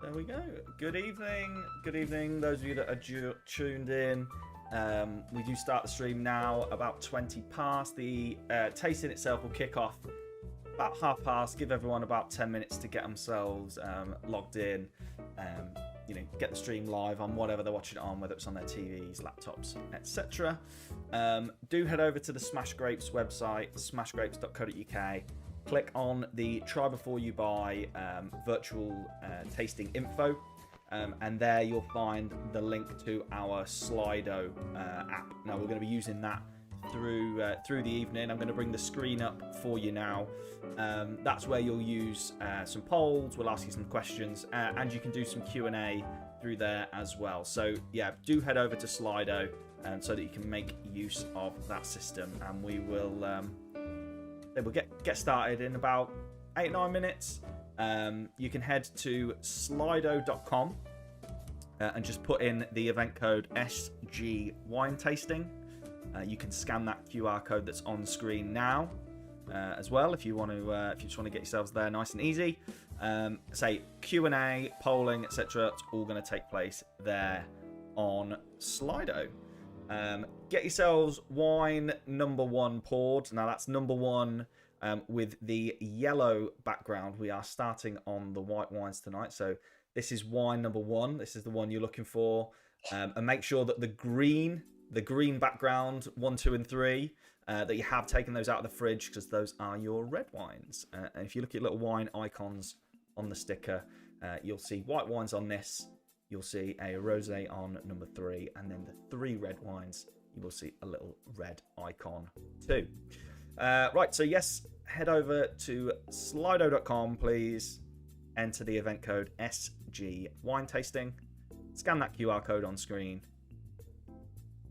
There we go. Good evening. Good evening, those of you that are tuned in. We do start the stream now, about 20 past. The tasting itself will kick off about half past. Give everyone about 10 minutes to get themselves logged in. Get the stream live on whatever they're watching it on, whether it's on their TVs, laptops, etc. Do head over to the Smash Grapes website, smashgrapes.co.uk. Click on the Try Before You Buy virtual tasting info, and there you'll find the link to our Slido app. Now we're going to be using that through the evening. I'm going to bring the screen up for you now. That's where you'll use some polls. We'll ask you some questions, and you can do some Q&A through there as well. So yeah, do head over to Slido so that you can make use of that system, and we will. We'll get started in about 8-9 minutes. You can head to slido.com and just put in the event code SG Wine Tasting. You can scan that QR code that's on screen now as well if you want to. If you just want to get yourselves there, nice and easy. Say Q&A, polling, etc. It's all going to take place there on Slido. Get yourselves wine number 1 poured. Now that's number 1 with the yellow background. We are starting on the white wines tonight. So this is wine number 1. This is the one you're looking for. And make sure that the green background 1, 2, and 3, that you have taken those out of the fridge, because those are your red wines. And if you look at little wine icons on the sticker, you'll see white wines on this. You'll see a rosé on number 3, and then the 3 red wines, you will see a little red icon too. Right, so yes, head over to slido.com, please. Enter the event code SG Wine Tasting. Scan that QR code on screen,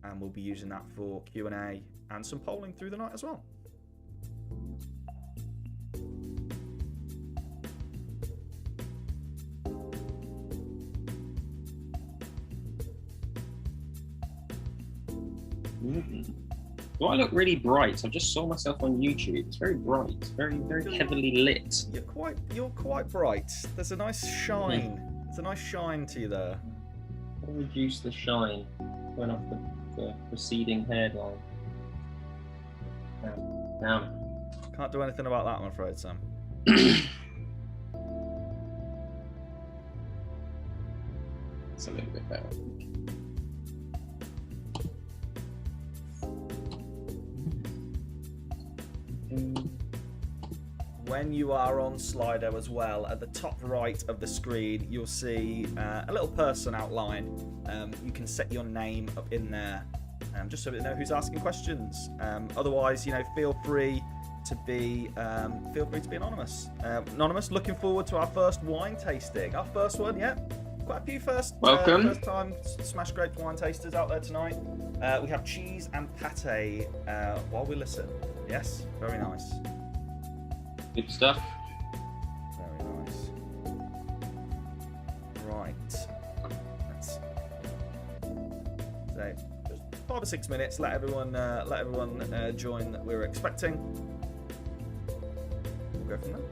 and we'll be using that for Q&A and some polling through the night as well. Do I look really bright? I just saw myself on YouTube. It's very bright, very heavily lit. You're quite bright. There's a nice shine. There's a nice shine to you there. I'll reduce the shine going off the preceding hairline. Down. Can't do anything about that, I'm afraid, Sam. It's a little bit better. When you are on Slido as well, at the top right of the screen, you'll see a little person outline. You can set your name up in there, just so you know who's asking questions. Otherwise, feel free to be anonymous. Anonymous. Looking forward to our first wine tasting. Our first one, yeah. Quite a few first time Smash Grapes wine tasters out there tonight. We have cheese and pate while we listen. Yes, very nice. Good stuff. Very nice. Right. Let's so just 5 or 6 minutes. Let everyone join that we're expecting. We'll go from there.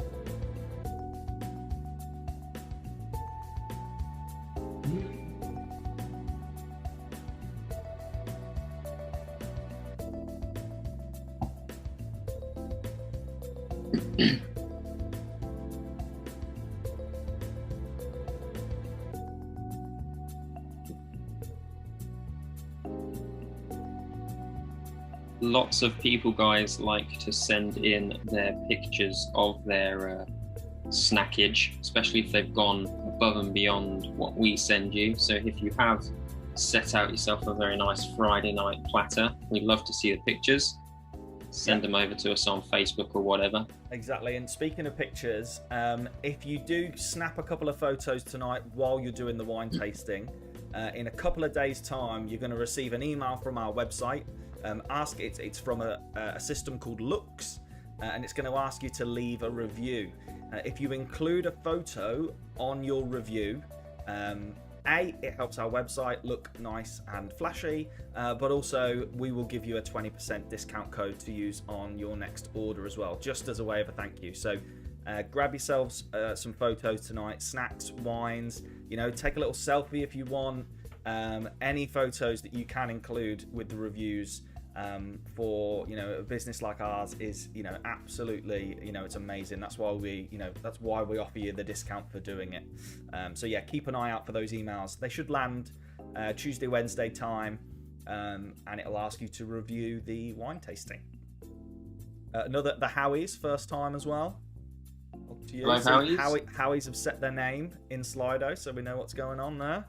Lots of people, guys, like to send in their pictures of their snackage, especially if they've gone above and beyond what we send you. So if you have set out yourself a very nice Friday night platter, we'd love to see the pictures. Send them over to us on Facebook or whatever. Exactly. And speaking of pictures, if you do snap a couple of photos tonight while you're doing the wine tasting, in a couple of days' time, you're going to receive an email from our website. It's from a system called Looks, and it's going to ask you to leave a review. If you include a photo on your review, it helps our website look nice and flashy, but also we will give you a 20% discount code to use on your next order as well, just as a way of a thank you. So Grab yourselves some photos tonight, snacks, wines. You know, take a little selfie if you want. Any photos that you can include with the reviews for, you know, a business like ours is, you know, absolutely, you know, it's amazing. That's why we, you know, that's why we offer you the discount for doing it. So yeah, keep an eye out for those emails. They should land Tuesday, Wednesday time, and it'll ask you to review the wine tasting. The Howies, first time as well. Up to you. Hello, So Howies. Howies have set their name in Slido, so we know what's going on there.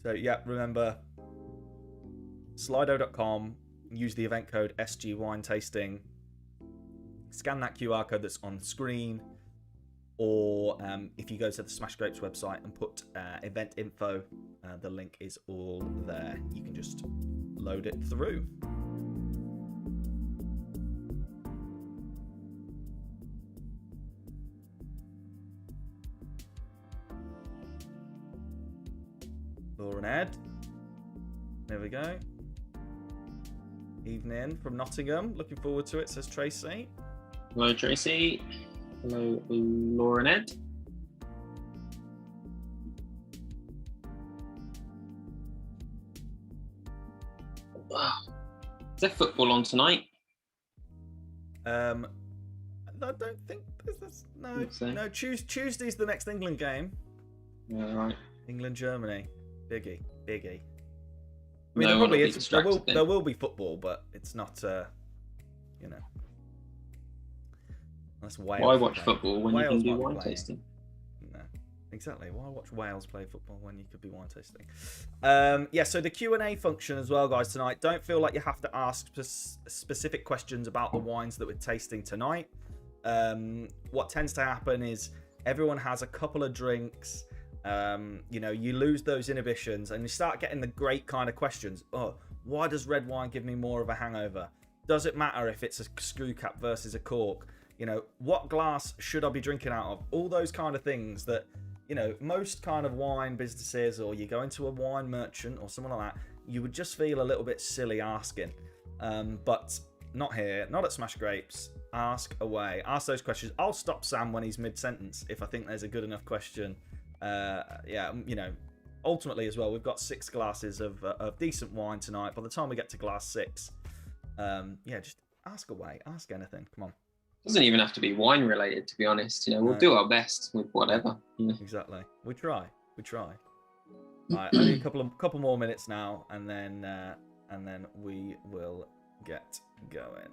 So yeah, remember Slido.com, use the event code SG Wine Tasting, scan that QR code that's on screen, or if you go to the Smash Grapes website and put event info, the link is all there. You can just load it through. Laura and Ed. There we go. Evening from Nottingham. Looking forward to it, says Tracy. Hello, Tracy. Hello, Laura and Ed. Is there football on tonight? I don't think there's no. So. No, Tuesday's the next England game. Yeah, right. England Germany. Biggie. I No, mean, there we'll probably not be is. distracted then. There will be football, but it's not. You know. That's Wales. Why watch playing. football when you Wales can do might be wine playing. tasting? No, exactly. Why watch Wales play football when you could be wine tasting? Yeah, so the Q&A function as well, guys, tonight. Don't feel like you have to ask specific questions about the wines that we're tasting tonight. What tends to happen is everyone has a couple of drinks. You know, you lose those inhibitions and you start getting the great kind of questions. Oh, why does red wine give me more of a hangover? Does it matter if it's a screw cap versus a cork? You know, what glass should I be drinking out of? All those kind of things that, you know, most kind of wine businesses, or you go into a wine merchant or someone like that, you would just feel a little bit silly asking. But not here, not at Smash Grapes. Ask away. Ask those questions. I'll stop Sam when he's mid-sentence if I think there's a good enough question. Yeah, you know, ultimately as well, we've got 6 glasses of decent wine tonight. By the time we get to glass 6, yeah, just ask away. Ask anything. Come on. Doesn't even have to be wine related, to be honest. You know, we'll do our best with whatever. You know. Exactly. We try. Right, only a couple more minutes now, and then we will get going.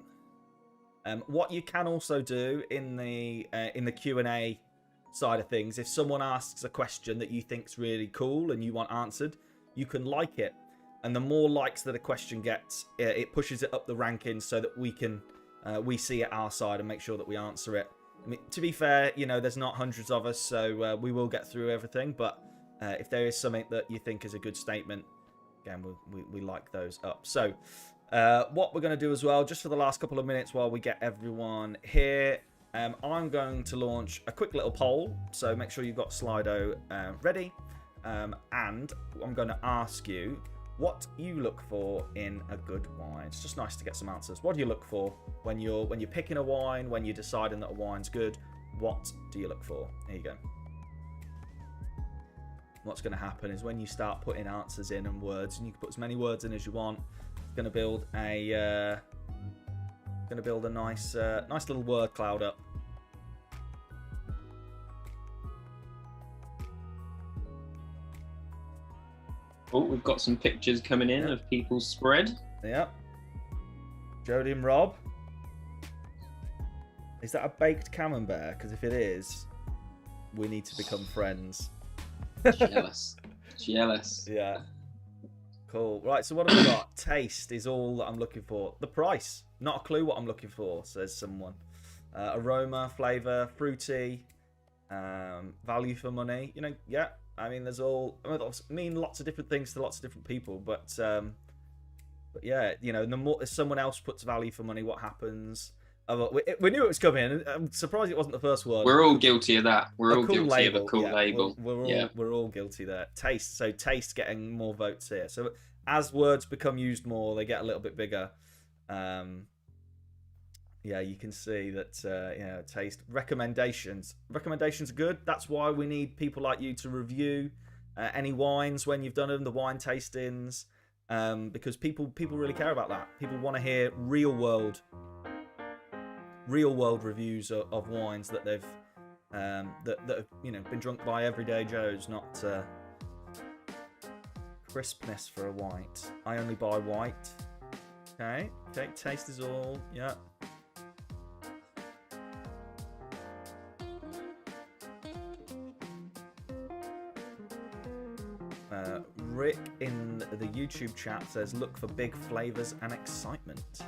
What you can also do in the Q&A side of things, if someone asks a question that you think's really cool and you want answered, you can like it, and the more likes that a question gets, it pushes it up the rankings so that we see it our side and make sure that we answer it. I mean, to be fair, you know, there's not hundreds of us, so we will get through everything, but if there is something that you think is a good statement, again, we like those up. So what we're going to do as well, just for the last couple of minutes while we get everyone here, I'm going to launch a quick little poll, so make sure you've got Slido ready, and I'm going to ask you what you look for in a good wine. It's just nice to get some answers. What do you look for when you're picking a wine, when you're deciding that a wine's good? What do you look for? Here you go. What's going to happen is when you start putting answers in and words, and you can put as many words in as you want, it's going to build a nice little word cloud up. Oh, we've got some pictures coming in of people's spread. Yep. Jody and Rob. Is that a baked camembert? Because if it is, we need to become friends. Jealous. Yeah. Cool. Right, so what have we got? Taste is all that I'm looking for. The price. Not a clue what I'm looking for, says someone. Aroma, flavour, fruity, value for money. You know, yeah. I mean, there's all. I mean, lots of different things to lots of different people, but yeah, you know, the more if someone else puts value for money, what happens? We knew it was coming. I'm surprised it wasn't the first word. We're all guilty of that. We're all cool guilty label. of a cool Yeah, label. We're all guilty there. Taste. So taste getting more votes here. So as words become used more, they get a little bit bigger. Yeah, you can see that, taste recommendations. Recommendations are good. That's why we need people like you to review any wines when you've done them, the wine tastings, because people really care about that. People want to hear real world reviews of wines that they've that have been drunk by everyday Joes, not crispness for a white. I only buy white. Okay, taste is all. Yeah. Rick in the YouTube chat says, look for big flavours and excitement.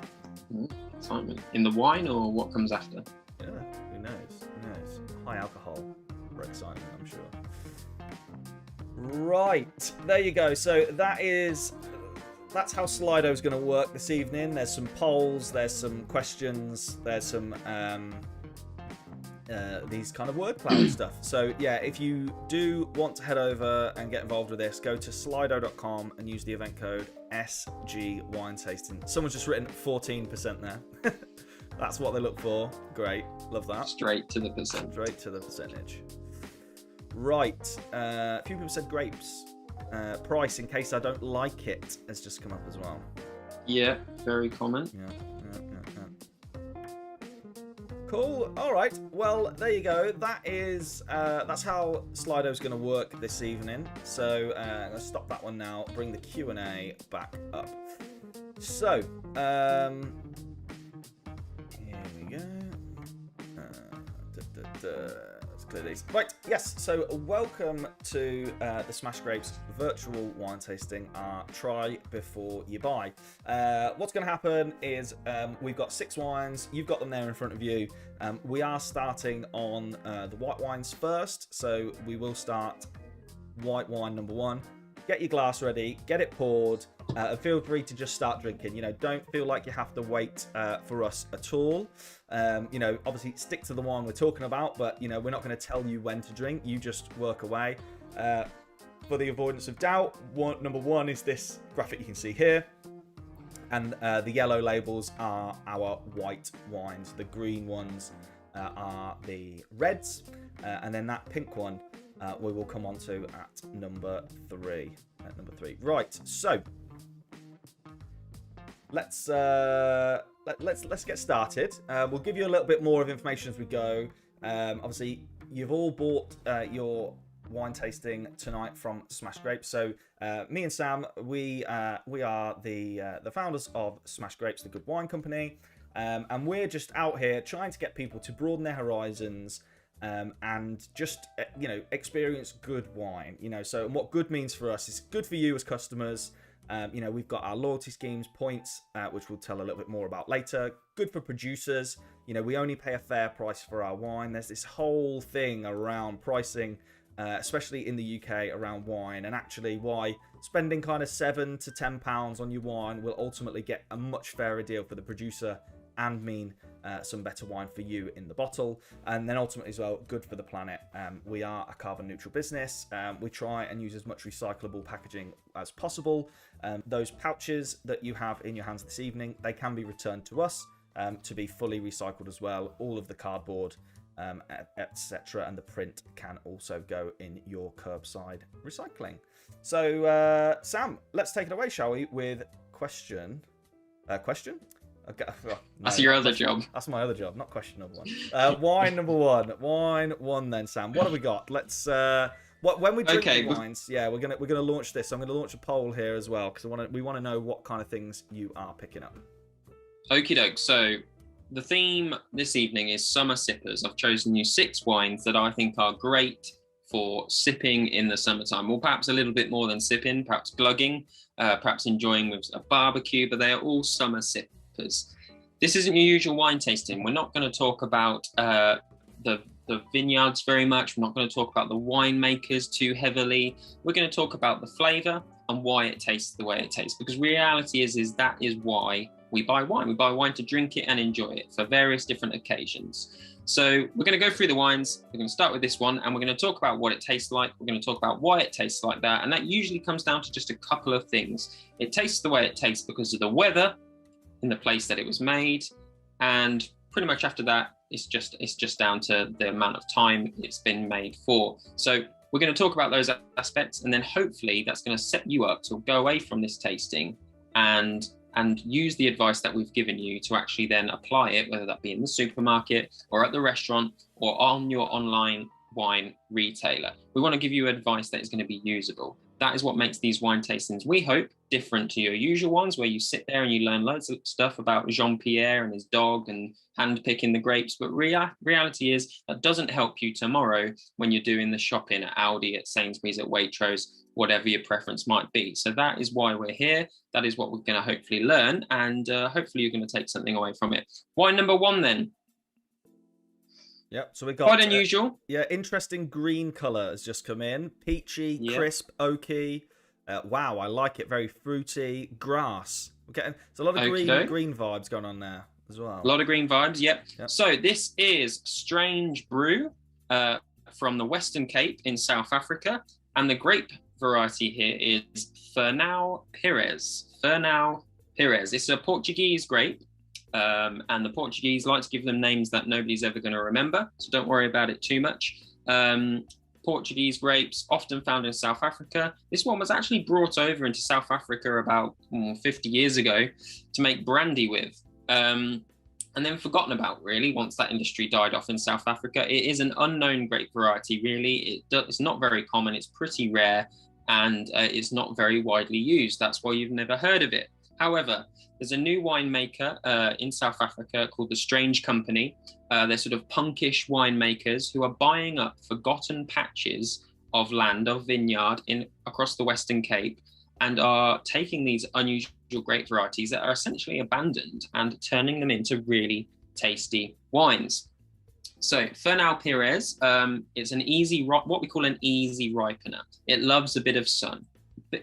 Excitement. In the wine or what comes after? Yeah, who knows? High alcohol for excitement, I'm sure. Right, there you go. So that's how Slido's going to work this evening. There's some polls, there's some questions, there's some these kind of word cloud stuff. So yeah, if you do want to head over and get involved with this, go to slido.com and use the event code SG Wine Tasting. Someone's just written 14% there. That's what they look for. Great, love that. Straight to the percent. Straight to the percentage. Right, a few people said grapes. Price, in case I don't like it, has just come up as well. Yeah, very common. Yeah. Cool. All right. Well, there you go. That's how Slido's going to work this evening. So let's stop that one now. Bring the Q&A back up. So here we go. Let's clear these. Right. Yes. So welcome to the Smash Grapes virtual wine tasting. Try before you buy. What's going to happen is we've got 6 wines. You've got them there in front of you. We are starting on the white wines first. So we will start white wine number 1. Get your glass ready. Get it poured. And feel free to just start drinking. Don't feel like you have to wait for us at all. Obviously stick to the wine we're talking about, but we're not going to tell you when to drink. You just work away. For the avoidance of doubt, number 1 is this graphic you can see here. And the yellow labels are our white wines. The green ones are the reds. And then that pink one we will come on to at number 3. Right, so let's get started. We'll give you a little bit more of information as we go. Obviously, you've all bought your wine tasting tonight from Smash Grapes. So me and Sam, we are the founders of Smash Grapes, the good wine company, and we're just out here trying to get people to broaden their horizons and just experience good wine. So what good means for us is good for you as customers. We've got our loyalty schemes, points, which we'll tell a little bit more about later. Good for producers. We only pay a fair price for our wine. There's this whole thing around pricing, especially in the UK, around wine, and actually why spending kind of £7 to £10 on your wine will ultimately get a much fairer deal for the producer and mean some better wine for you in the bottle, and then ultimately as well good for the planet. We are a carbon neutral business. We try and use as much recyclable packaging as possible. Those pouches that you have in your hands this evening, they can be returned to us to be fully recycled as well. All of the cardboard, etc., and the print can also go in your curbside recycling. So Sam, let's take it away, shall we, with question? Okay. Oh, no, that's your other job. That's my other job, not question number 1. Wine number 1. Wine 1 then, Sam. What have we got? Let's when we drink the wines, yeah, we're gonna launch this. I'm gonna launch a poll here as well because we want to know what kind of things you are picking up. Okie doke. So the theme this evening is summer sippers. I've chosen you 6 wines that I think are great for sipping in the summertime, or perhaps a little bit more than sipping, perhaps glugging, perhaps enjoying with a barbecue, but they are all summer sippers. This isn't your usual wine tasting. We're not going to talk about the vineyards very much. We're not going to talk about the winemakers too heavily. We're going to talk about the flavour and why it tastes the way it tastes. Because reality is that is why we buy wine. We buy wine to drink it and enjoy it for various different occasions. So we're going to go through the wines. We're going to start with this one, and we're going to talk about what it tastes like. We're going to talk about why it tastes like that. And that usually comes down to just a couple of things. It tastes the way it tastes because of the weather in the place that it was made, and pretty much after that, it's just down to the amount of time it's been made for. So we're going to talk about those aspects, and then hopefully that's going to set you up to go away from this tasting and use the advice that we've given you to actually then apply it, whether that be in the supermarket or at the restaurant or on your online wine retailer. We want to give you advice that is going to be usable. That is what makes these wine tastings, we hope, different to your usual ones, where you sit there and you learn loads of stuff about Jean-Pierre and his dog and hand-picking the grapes. But reality is that doesn't help you tomorrow when you're doing the shopping at Aldi, at Sainsbury's, at Waitrose, whatever your preference might be. So that is why we're here. That is what we're going to hopefully learn, and hopefully you're going to take something away from it. Wine number one then. Yep, so we got quite unusual. Interesting green colour has just come in. Peachy, crisp, oaky. Wow, I like it. Very fruity. Grass. We're getting there's a lot of green vibes going on there as well. A lot of green vibes. Yep. So this is Strange Brew from the Western Cape in South Africa, and the grape variety here is Fernão Pires. Fernão Pires. It's a Portuguese grape. And the Portuguese like to give them names that nobody's ever going to remember, so don't worry about it too much. Portuguese grapes, often found in South Africa. This one was actually brought over into South Africa about 50 years ago to make brandy with, and then forgotten about, really, once that industry died off in South Africa. It is an unknown grape variety, really. It's not very common, it's pretty rare, and it's not very widely used. That's why you've never heard of it. However, there's a new winemaker in South Africa called The Strange Company. They're sort of punkish winemakers who are buying up forgotten patches of land, of vineyard across the Western Cape, and are taking these unusual grape varieties that are essentially abandoned and turning them into really tasty wines. So Fernão Pires, it's what we call an easy ripener. It loves a bit of sun.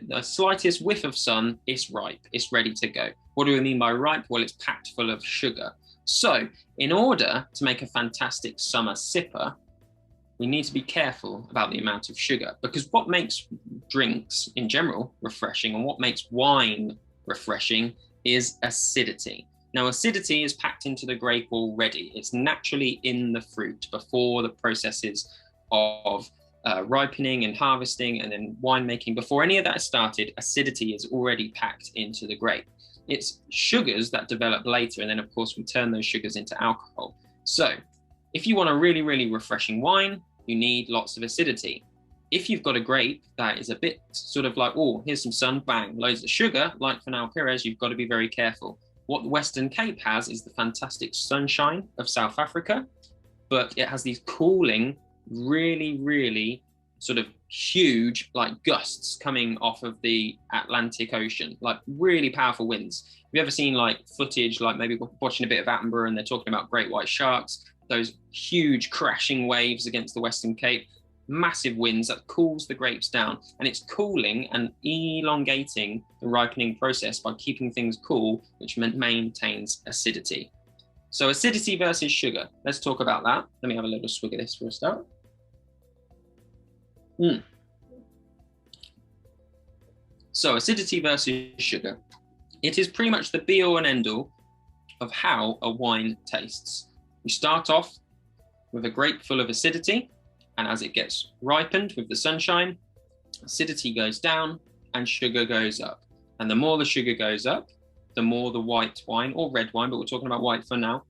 The slightest whiff of sun, it's ripe, it's ready to go. What do we mean by ripe? Well, it's packed full of sugar. So in order to make a fantastic summer sipper, we need to be careful about the amount of sugar, because what makes drinks in general refreshing and what makes wine refreshing is acidity. Now, acidity is packed into the grape already. It's naturally in the fruit before the processes of ripening and harvesting and then winemaking. Before any of that is started, acidity is already packed into the grape. It's sugars that develop later, and then of course we turn those sugars into alcohol. So if you want a really, really refreshing wine, you need lots of acidity. If you've got a grape that is a bit sort of like, oh, here's some sun, bang, loads of sugar, like Fernão Pires, you've got to be very careful. What the Western Cape has is the fantastic sunshine of South Africa, but it has these cooling, really, really sort of huge like gusts coming off of the Atlantic Ocean, like really powerful winds. Have you ever seen like footage, like maybe watching a bit of Attenborough and they're talking about great white sharks, those huge crashing waves against the Western Cape, massive winds that cools the grapes down, and it's cooling and elongating the ripening process by keeping things cool, which maintains acidity. So acidity versus sugar. Let's talk about that. Let me have a little swig of this for a start. So acidity versus sugar. It is pretty much the be all and end all of how a wine tastes. You start off with a grape full of acidity, and as it gets ripened with the sunshine, acidity goes down and sugar goes up. And the more the sugar goes up, the more the white wine, or red wine, but we're talking about white for now,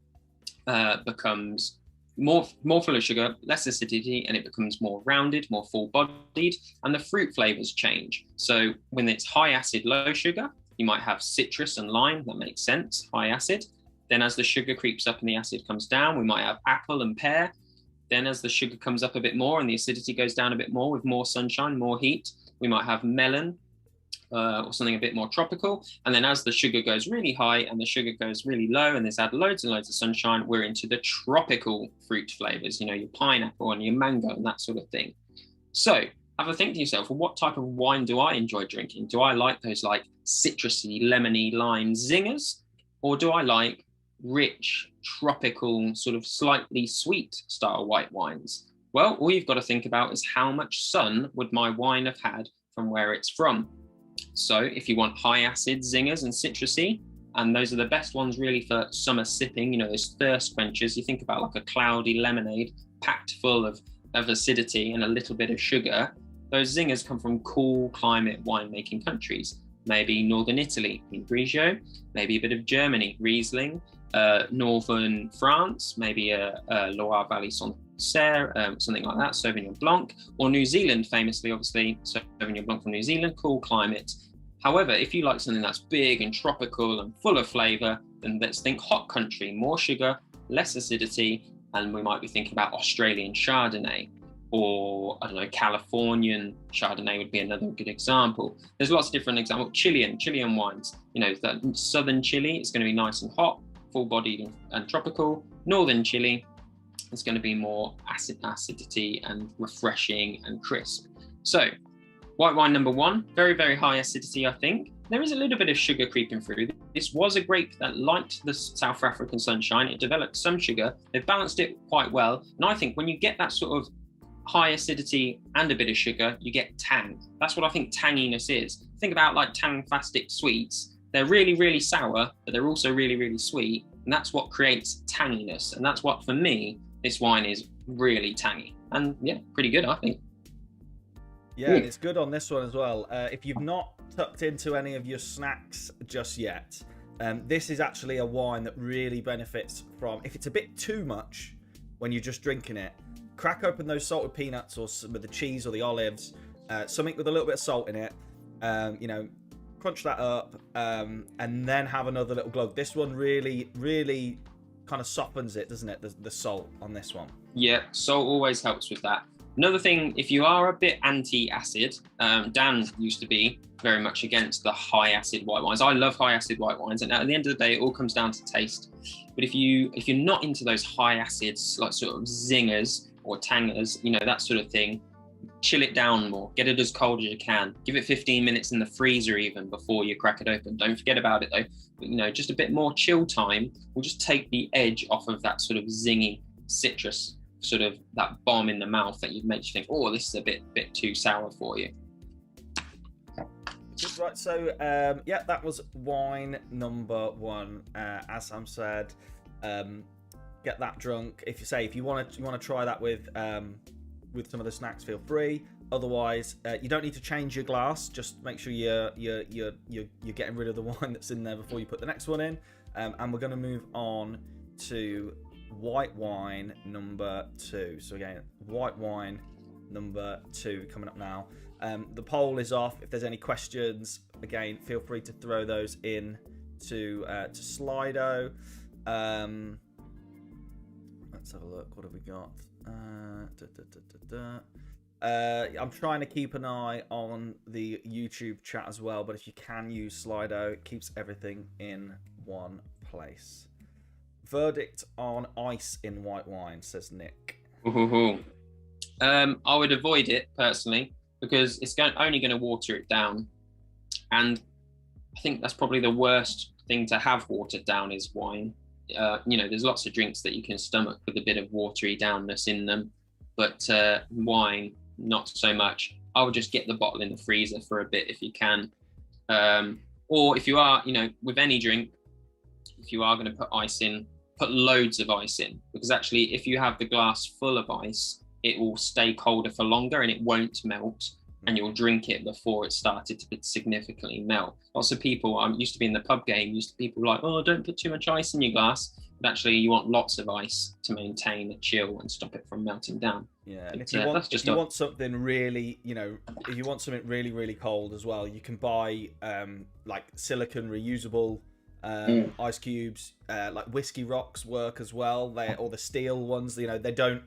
becomes more full of sugar, less acidity, and it becomes more rounded, more full-bodied, and the fruit flavors change. So when it's high acid, low sugar, you might have citrus and lime. That makes sense, high acid. Then as the sugar creeps up and the acid comes down, we might have apple and pear. Then as the sugar comes up a bit more and the acidity goes down a bit more with more sunshine, more heat, we might have melon, or something a bit more tropical. And then as the sugar goes really high and the sugar goes really low and there's had loads and loads of sunshine, we're into the tropical fruit flavors, you know, your pineapple and your mango and that sort of thing. So have a think to yourself, well, what type of wine do I enjoy drinking? Do I like those like citrusy, lemony, lime zingers? Or do I like rich, tropical, sort of slightly sweet style white wines? Well, all you've got to think about is how much sun would my wine have had from where it's from. So if you want high acid zingers and citrusy, And those are the best ones really for summer sipping, you know, those thirst quenchers. You think about like a cloudy lemonade packed full of acidity and a little bit of sugar. Those zingers come from cool climate winemaking countries. Maybe northern Italy, Grigio, maybe a bit of Germany, Riesling, northern France, maybe a Loire Valley Sancerre, something like that, Sauvignon Blanc, or New Zealand, famously, obviously, Sauvignon Blanc from New Zealand, cool climate. However, if you like something that's big and tropical and full of flavour, then let's think hot country, more sugar, less acidity, and we might be thinking about Australian Chardonnay, or I don't know, Californian Chardonnay would be another good example. There's lots of different examples. Chilean wines, you know, that southern Chile is going to be nice and hot, full-bodied and tropical. Northern Chile is going to be more acidity and refreshing and crisp. So white wine number 1, very, very high acidity, I think. There is a little bit of sugar creeping through. This was a grape that liked the South African sunshine. It developed some sugar. They've balanced it quite well. And I think when you get that sort of high acidity and a bit of sugar, you get tang. That's what I think tanginess is. Think about like tang-fastic sweets. They're really, really sour, but they're also really, really sweet. And that's what creates tanginess. And that's what, for me, this wine is really tangy. And yeah, pretty good, I think. Yeah, and it's good on this one as well. If you've not tucked into any of your snacks just yet, this is actually a wine that really benefits from, if it's a bit too much when you're just drinking it, crack open those salted peanuts or with the cheese or the olives, something with a little bit of salt in it, you know, crunch that up, and then have another little glug. This one really, really kind of softens it, doesn't it? The salt on this one. Yeah, salt always helps with that. Another thing, if you are a bit anti-acid, Dan used to be very much against the high-acid white wines. I love high-acid white wines, and at the end of the day, it all comes down to taste. But if you're not into those high acids, like sort of zingers or tangers, you know, that sort of thing, chill it down more. Get it as cold as you can. Give it 15 minutes in the freezer even before you crack it open. Don't forget about it though. But, you know, just a bit more chill time will just take the edge off of that sort of zingy citrus, sort of that bomb in the mouth that makes you think, oh, this is a bit too sour for you. Right, so yeah, that was wine number 1. As Sam said, get that drunk. If you want to try that with some of the snacks, feel free. Otherwise, you don't need to change your glass. Just make sure you're getting rid of the wine that's in there before you put the next one in. And we're going to move on to white wine number 2. So again, white wine number 2 coming up now. The poll is off. If there's any questions, again, feel free to throw those in to Slido. Let's have a look. What have we got? I'm trying to keep an eye on the YouTube chat as well, but if you can use Slido, it keeps everything in one place. Verdict on ice in white wine, says Nick. I would avoid it personally because it's only going to water it down, and I think that's probably the worst thing to have watered down is wine. You know, there's lots of drinks that you can stomach with a bit of watery downness in them, but wine, not so much. I would just get the bottle in the freezer for a bit if you can. Or if you are, you know, with any drink, if you are going to put ice in, put loads of ice in, because actually if you have the glass full of ice, it will stay colder for longer and it won't melt, and you'll drink it before it started to significantly melt. Lots of people, I used to be in the pub game, people like, oh, don't put too much ice in your glass. But actually you want lots of ice to maintain a chill and stop it from melting down. Yeah, and if you want something really, you know, if you want something really, really cold as well, you can buy like silicone reusable ice cubes. Like whiskey rocks work as well. Or the steel ones, you know, they don't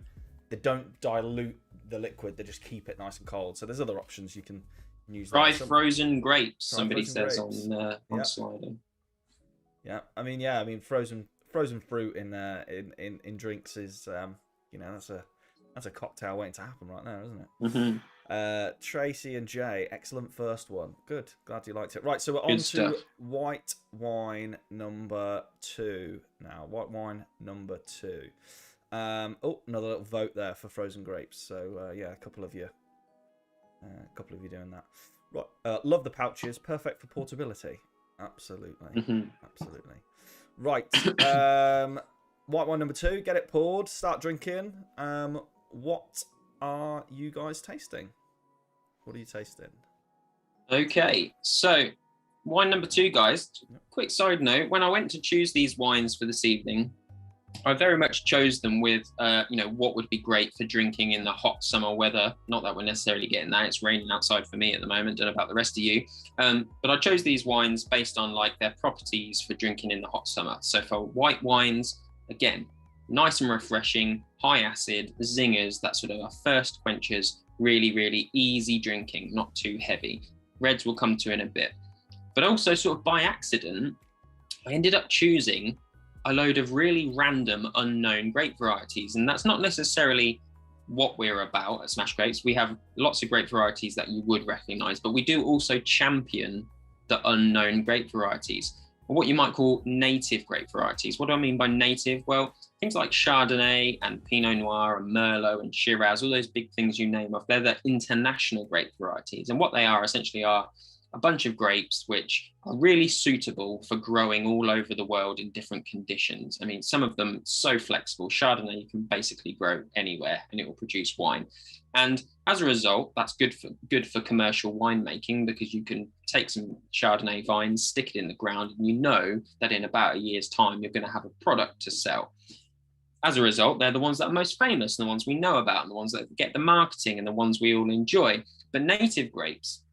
dilute the liquid, they just keep it nice and cold. So there's other options you can use. Try frozen grapes, somebody says on Slido. Yeah, I mean frozen fruit in drinks is you know, that's a cocktail waiting to happen right now, isn't it? Mm-hmm. Tracy and Jay, excellent first one. Good, glad you liked it. Right, so we're on to white wine number 2 now. White wine number 2. Oh, another little vote there for frozen grapes. So yeah, a couple of you doing that. Right, love the pouches, perfect for portability. Absolutely. Mhm. Absolutely. Right. White wine number 2. Get it poured. Start drinking. What are you guys tasting? What are you tasting? Okay, so wine number 2, guys. Quick side note: when I went to choose these wines for this evening, I very much chose them with, what would be great for drinking in the hot summer weather. Not that we're necessarily getting that; it's raining outside for me at the moment. Don't know about the rest of you, but I chose these wines based on like their properties for drinking in the hot summer. So for white wines, again, nice and refreshing, high acid, zingers, that sort of our first quenchers. Really, really easy drinking, not too heavy. Reds will come to in a bit, but also sort of by accident, I ended up choosing a load of really random, unknown grape varieties. And that's not necessarily what we're about at Smash Grapes. We have lots of grape varieties that you would recognize, but we do also champion the unknown grape varieties, or what you might call native grape varieties. What do I mean by native? Well, things like Chardonnay and Pinot Noir and Merlot and Shiraz, all those big things you name off, they're the international grape varieties. And what they are essentially are a bunch of grapes which are really suitable for growing all over the world in different conditions. I mean, some of them so flexible. Chardonnay you can basically grow anywhere and it will produce wine. And as a result, that's good for commercial winemaking, because you can take some Chardonnay vines, stick it in the ground, and you know that in about a year's time, you're going to have a product to sell. As a result, they're the ones that are most famous, and the ones we know about, and the ones that get the marketing, and the ones we all enjoy. But native grapes,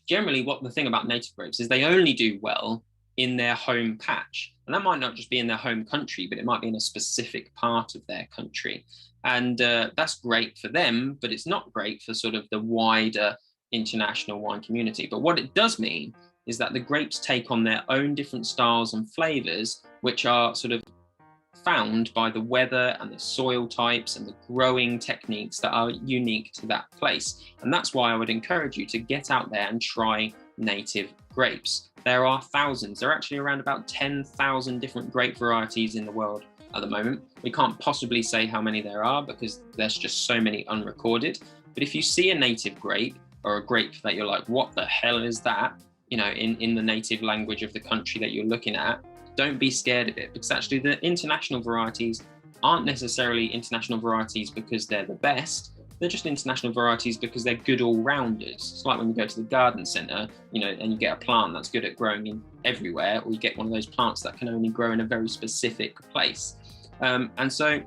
generally what the thing about native grapes is they only do well in their home patch. And that might not just be in their home country, but it might be in a specific part of their country. And that's great for them, but it's not great for sort of the wider international wine community. But what it does mean is that the grapes take on their own different styles and flavors, which are sort of found by the weather and the soil types and the growing techniques that are unique to that place. And that's why I would encourage you to get out there and try native grapes. There are thousands. There are actually around about 10,000 different grape varieties in the world at the moment. We can't possibly say how many there are because there's just so many unrecorded. But if you see a native grape, or a grape that you're like, what the hell is that? In the native language of the country that you're looking at, don't be scared of it, because actually the international varieties aren't necessarily international varieties because they're the best. They're just international varieties because they're good all-rounders. It's like when you go to the garden centre, and you get a plant that's good at growing in everywhere, or you get one of those plants that can only grow in a very specific place. And so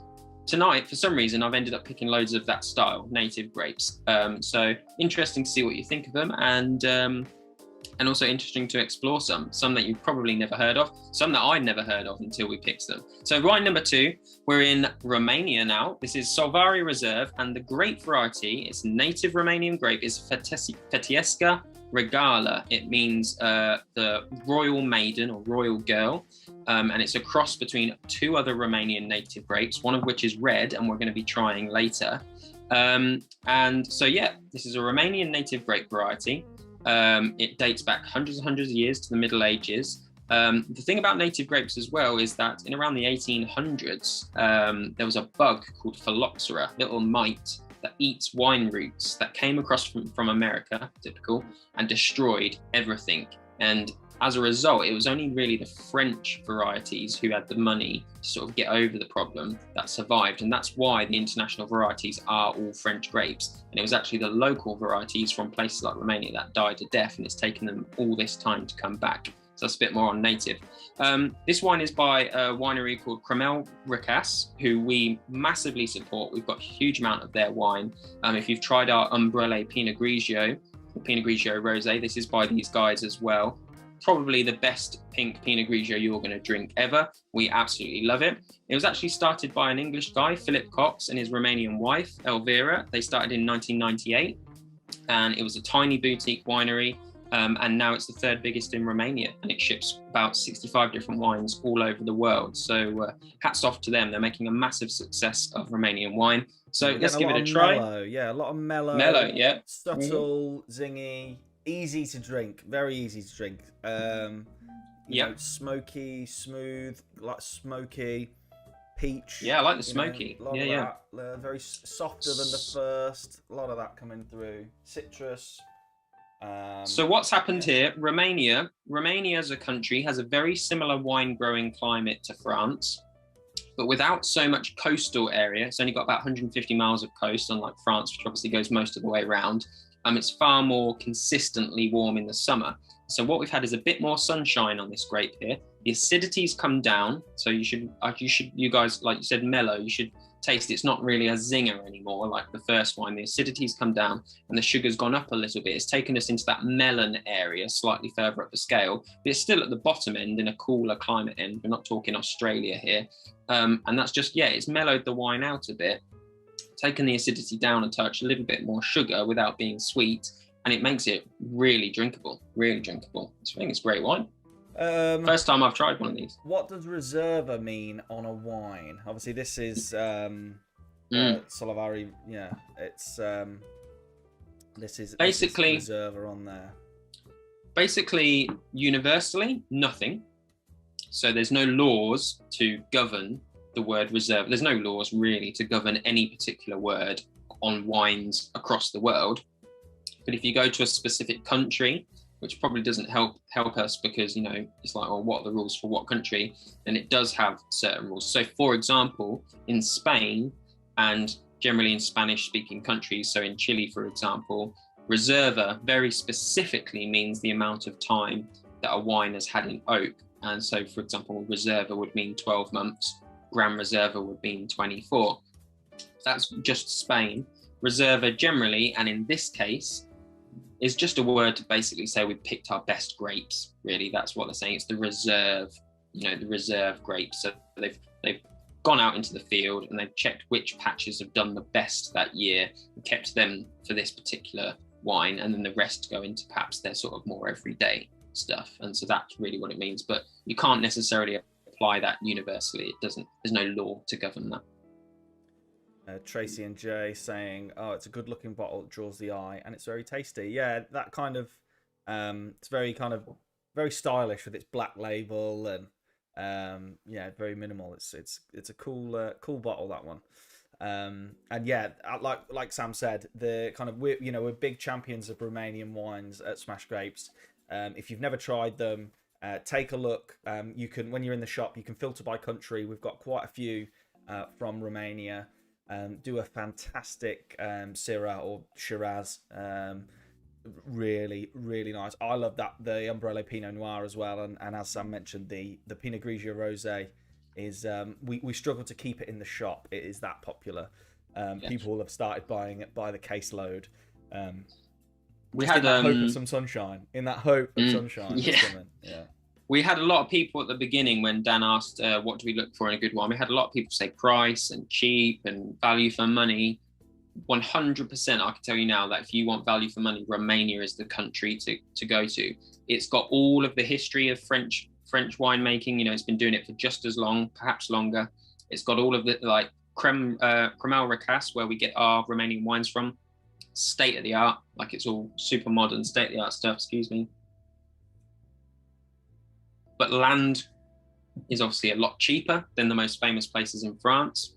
tonight, for some reason, I've ended up picking loads of that style, native grapes. So interesting to see what you think of them, and also interesting to explore some that you've probably never heard of, some that I'd never heard of until we picked them. So wine number 2, we're in Romania now. This is Solvari Reserve, and the grape variety, it's native Romanian grape, is Fetiesca Regala. It means the royal maiden or royal girl, and it's a cross between 2 other Romanian native grapes, one of which is red, and we're going to be trying later. And so, yeah, this is a Romanian native grape variety. It dates back hundreds and hundreds of years to the Middle Ages. The thing about native grapes as well is that in around the 1800s, there was a bug called Phylloxera, little mite that eats wine roots, that came across from America, typical, and destroyed everything. And as a result, it was only really the French varieties who had the money to sort of get over the problem that survived. And that's why the international varieties are all French grapes. And it was actually the local varieties from places like Romania that died a death, and it's taken them all this time to come back. So that's a bit more on native. This wine is by a winery called Cremel Ricas, who we massively support. We've got a huge amount of their wine. If you've tried our Umbrella Pinot Grigio, the Pinot Grigio Rosé, this is by these guys as well. Probably the best pink Pinot Grigio you're going to drink ever. We absolutely love it. It was actually started by an English guy, Philip Cox, and his Romanian wife, Elvira. They started in 1998, and it was a tiny boutique winery. And now it's the 3rd biggest in Romania, and it ships about 65 different wines all over the world. So hats off to them. They're making a massive success of Romanian wine. So let's give it a try. Mellow. Yeah, a lot of mellow, yeah. Subtle, zingy, easy to drink, very easy to drink. Smoky, smooth, like smoky, peach. Yeah, I like the smoky. Very softer than the first. A lot of that coming through. Citrus. So what's happened here? Romania as a country has a very similar wine growing climate to France, but without so much coastal area. It's only got about 150 miles of coast, unlike France, which obviously goes most of the way around. It's far more consistently warm in the summer. So what we've had is a bit more sunshine on this grape here. The acidity's come down, so you guys, like you said, mellow. You should taste it's not really a zinger anymore like the first wine. The acidity's come down and the sugar's gone up a little bit. It's taken us into that melon area, slightly further up the scale, but it's still at the bottom end in a cooler climate end. We're not talking Australia here. And that's just, it's mellowed the wine out a bit, taken the acidity down a touch, a little bit more sugar without being sweet, and it makes it really drinkable, really drinkable. I think it's great wine. First time I've tried one of these. What does reserva mean on a wine? Obviously, this is Solovari. Yeah, it's this is basically reserva on there. Basically, universally, nothing. So there's no laws to govern the word reserve. There's no laws really to govern any particular word on wines across the world. But if you go to a specific country, which probably doesn't help us because, it's like, well, what are the rules for what country? And it does have certain rules. So, for example, in Spain and generally in Spanish-speaking countries, so in Chile, for example, reserva very specifically means the amount of time that a wine has had in oak. And so, for example, reserva would mean 12 months. Gran Reserva would mean 24. That's just Spain. Reserva generally, and in this case, is just a word to basically say we've picked our best grapes. Really, that's what they're saying. It's the reserve, the reserve grapes. So they've gone out into the field and they've checked which patches have done the best that year and kept them for this particular wine, and then the rest go into perhaps their sort of more everyday stuff. And so that's really what it means. But you can't necessarily apply that universally. It doesn't. There's no law to govern that. Tracy and Jay saying, "Oh, it's a good-looking bottle. It draws the eye, and it's very tasty." Yeah, that kind of, it's very very stylish with its black label and very minimal. It's a cool bottle, that one. And yeah, like Sam said, the kind of we're big champions of Romanian wines at Smash Grapes. If you've never tried them, take a look. You can, when you're in the shop, you can filter by country. We've got quite a few from Romania. Do a fantastic Syrah or Shiraz. Really, really nice. I love the Umbrello Pinot Noir as well. And as Sam mentioned, the Pinot Grigio Rosé is we struggle to keep it in the shop. It is that popular. People have started buying it by the caseload. We had hope of some sunshine. In that hope of sunshine. Yeah. We had a lot of people at the beginning when Dan asked, what do we look for in a good wine? We had a lot of people say price and cheap and value for money. 100%, I can tell you now that if you want value for money, Romania is the country to go to. It's got all of the history of French winemaking. It's been doing it for just as long, perhaps longer. It's got all of the Cremel Rakas, where we get our Romanian wines from. State of the art, like it's all super modern, state of the art stuff, excuse me. But land is obviously a lot cheaper than the most famous places in France.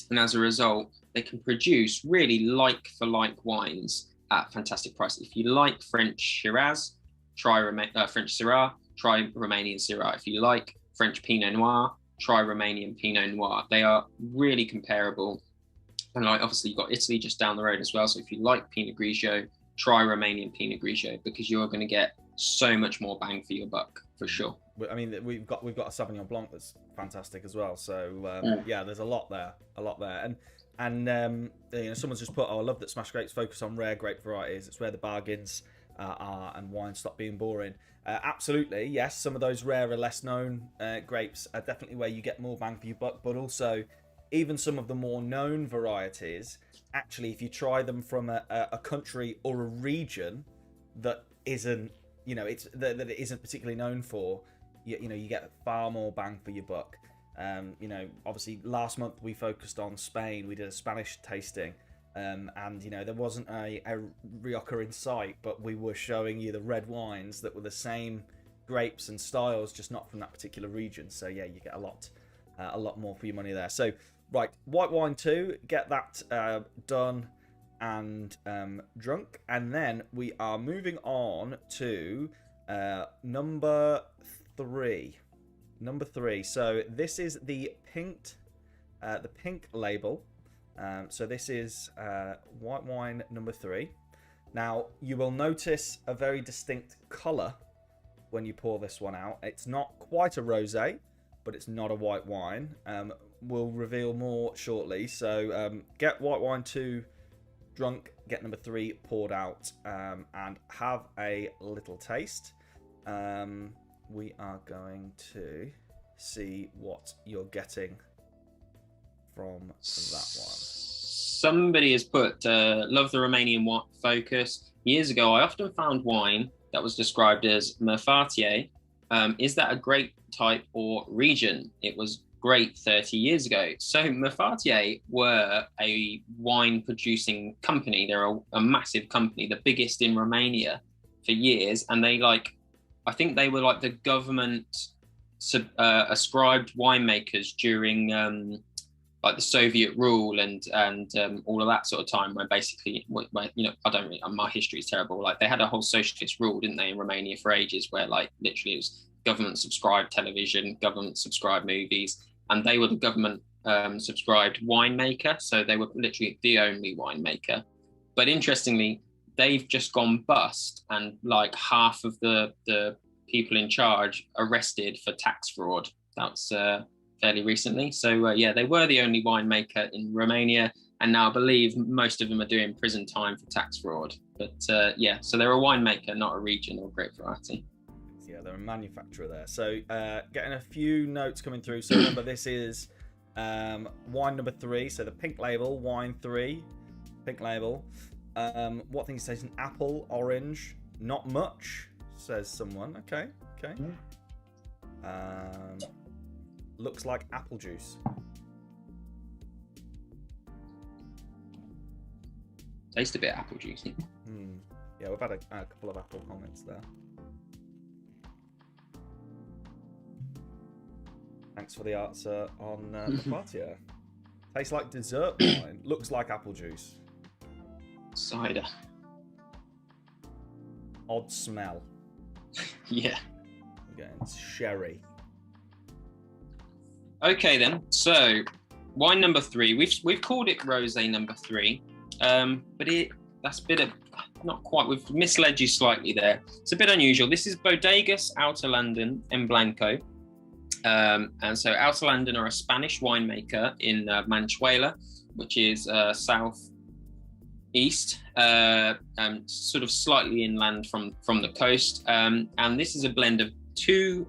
And as a result, they can produce really like-for-like wines at fantastic prices. If you like French Shiraz, try French Syrah, try Romanian Syrah. If you like French Pinot Noir, try Romanian Pinot Noir. They are really comparable. And obviously you've got Italy just down the road as well. So if you like Pinot Grigio, try Romanian Pinot Grigio, because you're going to get so much more bang for your buck, for sure. I mean, we've got a Sauvignon Blanc that's fantastic as well. So there's a lot there, and someone's just put, I love that Smash Grapes focus on rare grape varieties. It's where the bargains are, and wines stop being boring. Absolutely, yes. Some of those rarer, less known grapes are definitely where you get more bang for your buck, but also even some of the more known varieties. Actually, if you try them from a country or a region that isn't, that it isn't particularly known for, you get far more bang for your buck. Obviously last month we focused on Spain. We did a Spanish tasting, and there wasn't a Rioja in sight, but we were showing you the red wines that were the same grapes and styles, just not from that particular region. So yeah, you get a lot more for your money there. So right, white wine 2, get that done. and drunk. And then we are moving on to number 3. Number 3. So this is the pink label. So this is white wine number 3. Now you will notice a very distinct colour when you pour this one out. It's not quite a rosé, but it's not a white wine. We'll reveal more shortly. So get white wine 2 drunk, get number 3 poured out, and have a little taste. We are going to see what you're getting from that one. Somebody has put, love the Romanian focus. Years ago, I often found wine that was described as Merfartier. Is that a grape type or region? It was great 30 years ago. So Merfartier were a wine producing company. They're a massive company, the biggest in Romania for years. And they I think they were like the government ascribed winemakers during like the Soviet rule and all of that sort of time, where basically, I don't really, my history is terrible. Like they had a whole socialist rule, didn't they, in Romania for ages, where like literally it was government subscribed television, government subscribed movies, and they were the government subscribed winemaker. So they were literally the only winemaker. But interestingly, they've just gone bust, and like half of the people in charge arrested for tax fraud. That's fairly recently. So yeah, they were the only winemaker in Romania, and now I believe most of them are doing prison time for tax fraud. But yeah, so they're a winemaker, not a region or grape variety. Yeah, they're a manufacturer there. So getting a few notes coming through. So remember, this is wine number 3. So the pink label, wine 3, pink label. What thing it says? An apple, orange, not much, says someone. Okay. Looks like apple juice. Tastes a bit apple juicy. Yeah, we've had a couple of apple comments there. Thanks for the answer on Merfartier. Tastes like dessert wine. Looks like apple juice. Cider. Odd smell. Yeah. Again, it's sherry. Okay then. So wine number 3. We've called it rosé number 3, but that's a bit of not quite. We've misled you slightly there. It's a bit unusual. This is Bodegas Outerlanden en Blanco. And so Outerlanden are a Spanish winemaker in Manchuela, which is south east, sort of slightly inland from the coast. And this is a blend of 2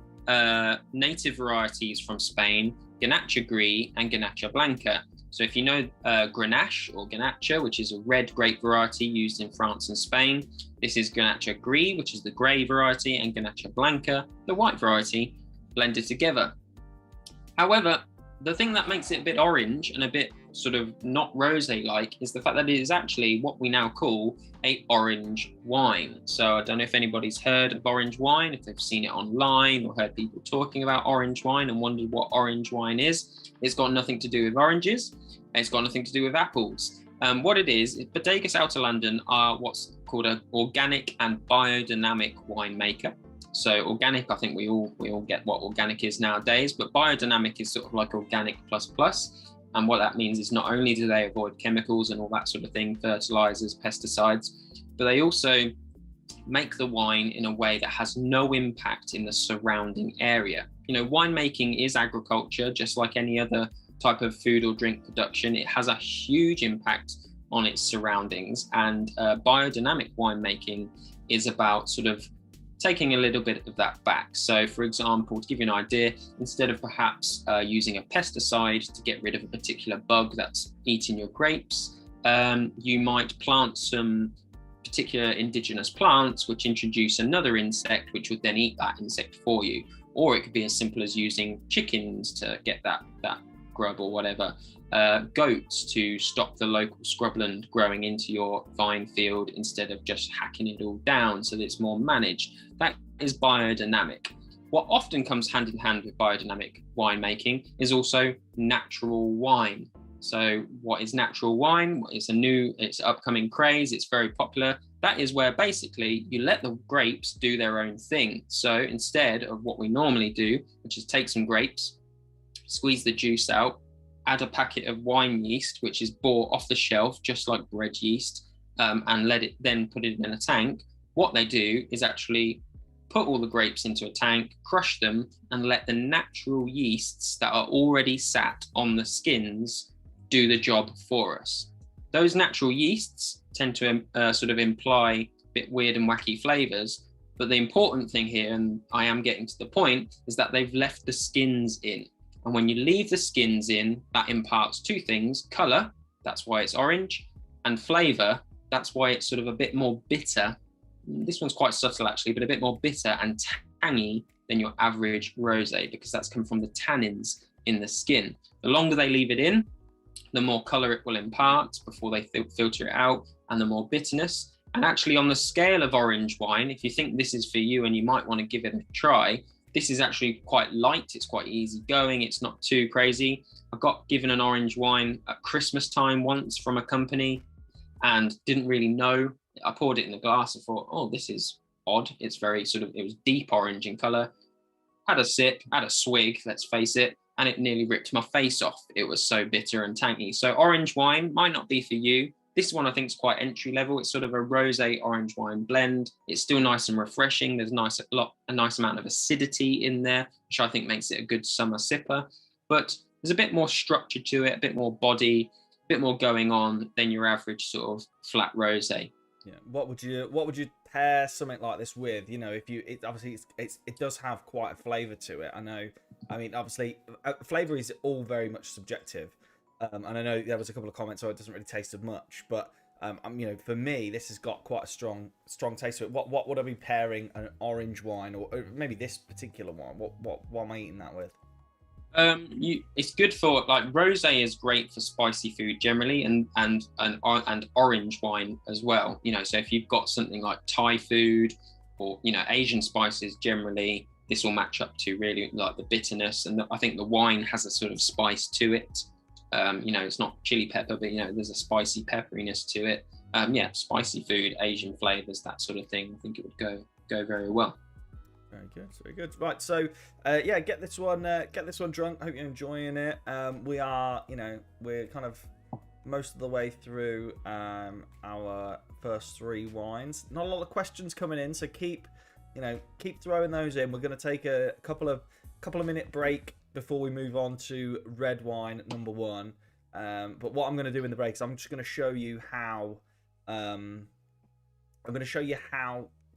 native varieties from Spain, Garnacha Gris and Garnacha Blanca. So if you know Grenache or Garnacha, which is a red grape variety used in France and Spain, this is Garnacha Gris, which is the grey variety, and Garnacha Blanca, the white variety, blended together. However, the thing that makes it a bit orange and a bit sort of not rosé-like is the fact that it is actually what we now call a orange wine. So I don't know if anybody's heard of orange wine, if they've seen it online or heard people talking about orange wine and wondered what orange wine is. It's got nothing to do with oranges. It's got nothing to do with apples. What it is Bodegas Outerlanden are what's called an organic and biodynamic winemaker. So organic, I think we all get what organic is nowadays, but biodynamic is sort of like organic plus. And what that means is not only do they avoid chemicals and all that sort of thing, fertilizers, pesticides, but they also make the wine in a way that has no impact in the surrounding area. You know, winemaking is agriculture, just like any other type of food or drink production. It has a huge impact on its surroundings, and biodynamic winemaking is about sort of taking a little bit of that back. So for example, to give you an idea, instead of perhaps using a pesticide to get rid of a particular bug that's eating your grapes, you might plant some particular indigenous plants which introduce another insect which would then eat that insect for you. Or it could be as simple as using chickens to get that grub or whatever, goats to stop the local scrubland growing into your vine field instead of just hacking it all down so that it's more managed. That is biodynamic. What often comes hand in hand with biodynamic winemaking is also natural wine. So what is natural wine? It's upcoming craze. It's very popular. That is where basically you let the grapes do their own thing. So instead of what we normally do, which is take some grapes, squeeze the juice out, add a packet of wine yeast, which is bought off the shelf, just like bread yeast, and then put it in a tank. What they do is actually put all the grapes into a tank, crush them, and let the natural yeasts that are already sat on the skins do the job for us. Those natural yeasts tend to sort of imply a bit weird and wacky flavors, but the important thing here, and I am getting to the point, is that they've left the skins in. And when you leave the skins in, that imparts two things: color, that's why it's orange, and flavor, that's why it's sort of a bit more bitter. This one's quite subtle actually, but a bit more bitter and tangy than your average rosé, because that's come from the tannins in the skin. The longer they leave it in, the more color it will impart before they filter it out, and the more bitterness. And actually, on the scale of orange wine, if you think this is for you and you might want to give it a try, this is actually quite light. It's quite easy going. It's not too crazy. I got given an orange wine at Christmas time once from a company and didn't really know. I poured it in the glass and thought, oh, this is odd. It's very it was deep orange in color. Had a sip, had a swig, let's face it, and it nearly ripped my face off. It was so bitter and tangy. So orange wine might not be for you. This one I think is quite entry level. It's sort of a rosé orange wine blend. It's still nice and refreshing. There's a nice amount of acidity in there, which I think makes it a good summer sipper. But there's a bit more structure to it, a bit more body, a bit more going on than your average sort of flat rosé. Yeah. What would you pair something like this with? You know, if you obviously it does have quite a flavour to it. I know. I mean, obviously, flavour is all very much subjective. And I know there was a couple of comments, oh, it doesn't really taste as much, but you know, for me, this has got quite a strong taste to it. What would I be pairing an orange wine or maybe this particular one? What am I eating that with? It's good for, like, rosé is great for spicy food generally, and orange wine as well. You know, so if you've got something like Thai food or, you know, Asian spices generally, this will match up to really like the bitterness, and I think the wine has a sort of spice to it. You know, it's not chili pepper, but you know, there's a spicy pepperiness to it. Yeah, spicy food, Asian flavors, that sort of thing. I think it would go very well. Very good, very good. Right, so yeah, get this one drunk. Hope you're enjoying it. We are, you know, we're kind of most of the way through our first three wines. Not a lot of questions coming in, so keep throwing those in. We're going to take a couple of minute break before we move on to red wine number one. But what I'm going to do in the break is I'm just going to show you how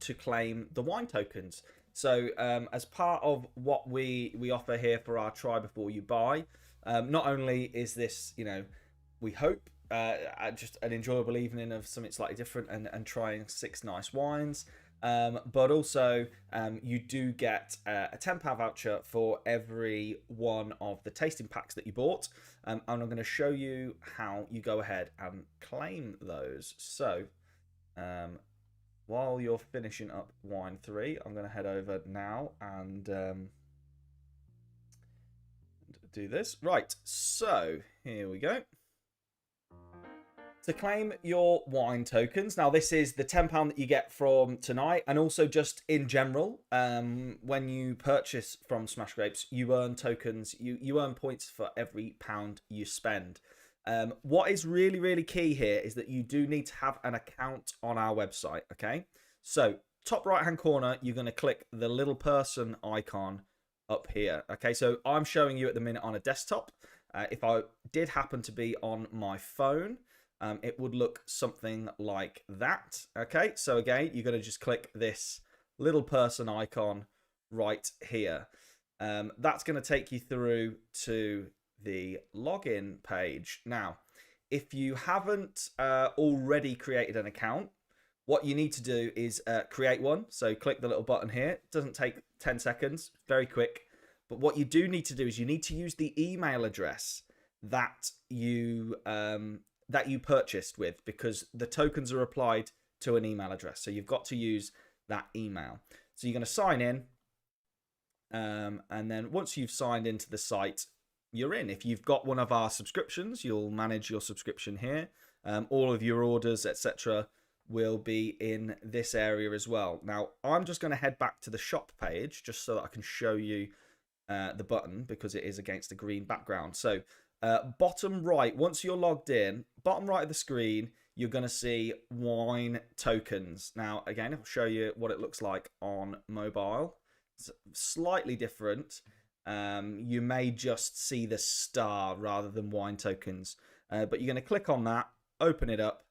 to claim the wine tokens. So as part of what we offer here for our try before you buy, not only is this, you know, we hope just an enjoyable evening of something slightly different and trying 6 nice wines, but also you do get a £10 voucher for every one of the tasting packs that you bought, and I'm going to show you how you go ahead and claim those. So while you're finishing up wine 3, I'm going to head over now and do this. Right, so here we go. To claim your wine tokens, now this is the £10 that you get from tonight, and also just in general, when you purchase from Smash Grapes, you earn tokens, you earn points for every pound you spend. What is really, really key here is that you do need to have an account on our website, okay? So, top right-hand corner, you're going to click the little person icon up here, okay? So, I'm showing you at the minute on a desktop. If I did happen to be on my phone, it would look something like that, okay? So, again, you're going to just click this little person icon right here. That's going to take you through to the login page. Now, if you haven't already created an account, what you need to do is create one. So click the little button here. It doesn't take 10 seconds, very quick. But what you do need to do is you need to use the email address that you purchased with, because the tokens are applied to an email address. So you've got to use that email. So you're going to sign in, and then once you've signed into the site, you're in. If you've got one of our subscriptions, you'll manage your subscription here. All of your orders, etc., will be in this area as well. Now, I'm just going to head back to the shop page just so that I can show you the button, because it is against a green background. So bottom right, once you're logged in, bottom right of the screen, you're going to see wine tokens. Now, again, I'll show you what it looks like on mobile. It's slightly different. You may just see the star rather than wine tokens. But you're going to click on that, open it up,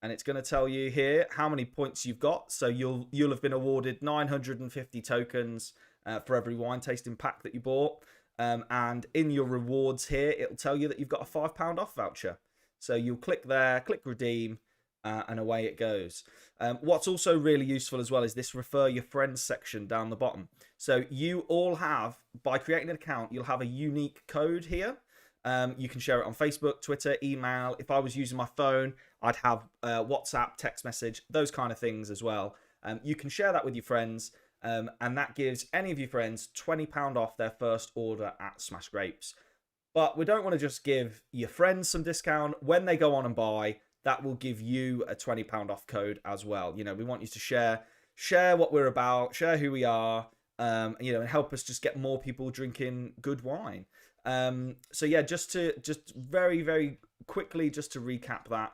and it's going to tell you here how many points you've got. So you'll have been awarded 950 tokens for every wine tasting pack that you bought. And in your rewards here, it'll tell you that you've got a £5 off voucher. So you'll click there, click redeem, and away it goes. What's also really useful as well is this refer your friends section down the bottom. So you all have, by creating an account, you'll have a unique code here. You can share it on Facebook, Twitter, email. If I was using my phone, I'd have WhatsApp, text message, those kind of things as well. You can share that with your friends, and that gives any of your friends £20 off their first order at Smash Grapes. But we don't want to just give your friends some discount. When they go on and buy, that will give you a £20 off code as well. You know, we want you to share what we're about, share who we are, and help us just get more people drinking good wine. So yeah, just very, very quickly, just to recap that,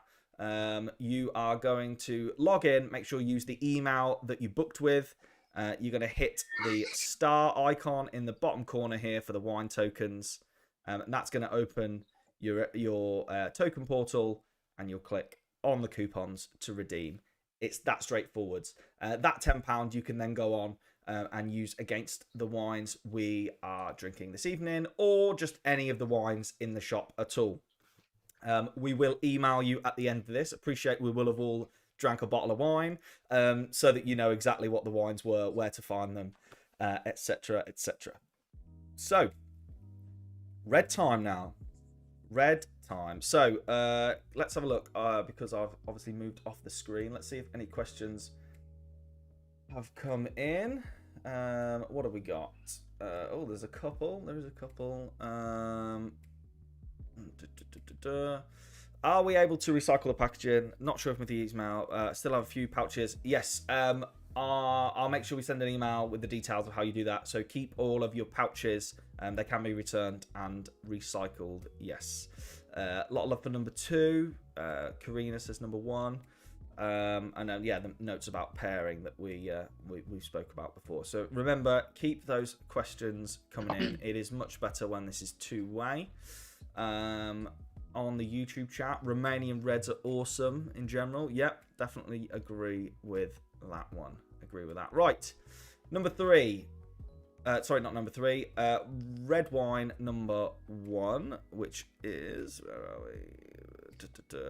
you are going to log in, make sure you use the email that you booked with. You're going to hit the star icon in the bottom corner here for the wine tokens. And that's going to open your token portal, and you'll click on the coupons to redeem. It's that straightforward. That £10 you can then go on and use against the wines we are drinking this evening, or just any of the wines in the shop at all. We will email you at the end of this. Appreciate we will have all drank a bottle of wine, so that you know exactly what the wines were, where to find them, etc., etc. So, red time now. Red time. So, let's have a look, because I've obviously moved off the screen. Let's see if any questions have come in. What have we got? There's a couple. There is a couple. Are we able to recycle the packaging? Not sure if with the email. Still have a few pouches. Yes. I'll make sure we send an email with the details of how you do that. So keep all of your pouches. They can be returned and recycled. Yes. A lot of love for number 2. Karina says number 1. And then, yeah, the notes about pairing that we spoke about before. So remember, keep those questions coming in. It is much better when this is two-way. On the YouTube chat, Romanian Reds are awesome in general. Yep, definitely agree with that one. Agree with that. Right, number 3. Sorry, not number 3. Red wine number 1, which is, where are we?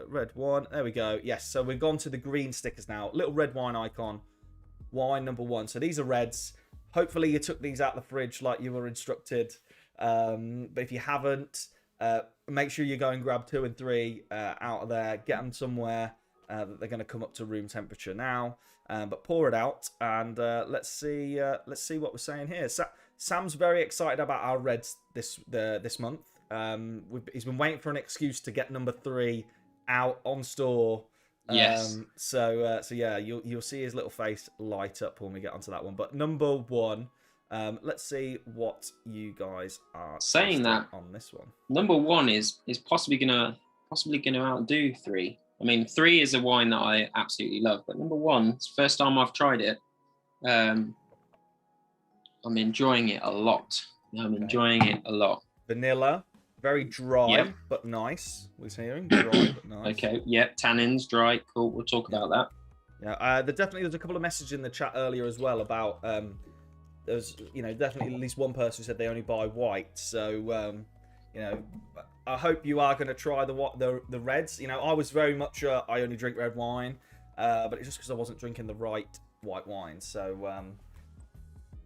Red one. There we go. Yes, so we've gone to the green stickers now. Little red wine icon. Wine number 1. So these are reds. Hopefully you took these out of the fridge like you were instructed. But if you haven't, make sure you go and grab 2 and 3 out of there. Get them somewhere that they're going to come up to room temperature now. But pour it out, and let's see what we're saying here. Sam's very excited about our reds this month. He's been waiting for an excuse to get number 3 out on store. Yes. So yeah, you'll see his little face light up when we get onto that one. But number 1, let's see what you guys are saying that on this one. Number 1 is possibly gonna outdo 3. I mean, 3 is a wine that I absolutely love, but number 1, it's the first time I've tried it. I'm enjoying it a lot. Vanilla, very dry, yep. But nice. We're hearing dry but nice. Okay, yeah, tannins, dry, cool. We'll talk about that. Yeah, there's a couple of messages in the chat earlier as well about there's definitely at least one person who said they only buy white. So I hope you are going to try the reds. I was very much I only drink red wine, but it's just because I wasn't drinking the right white wine. So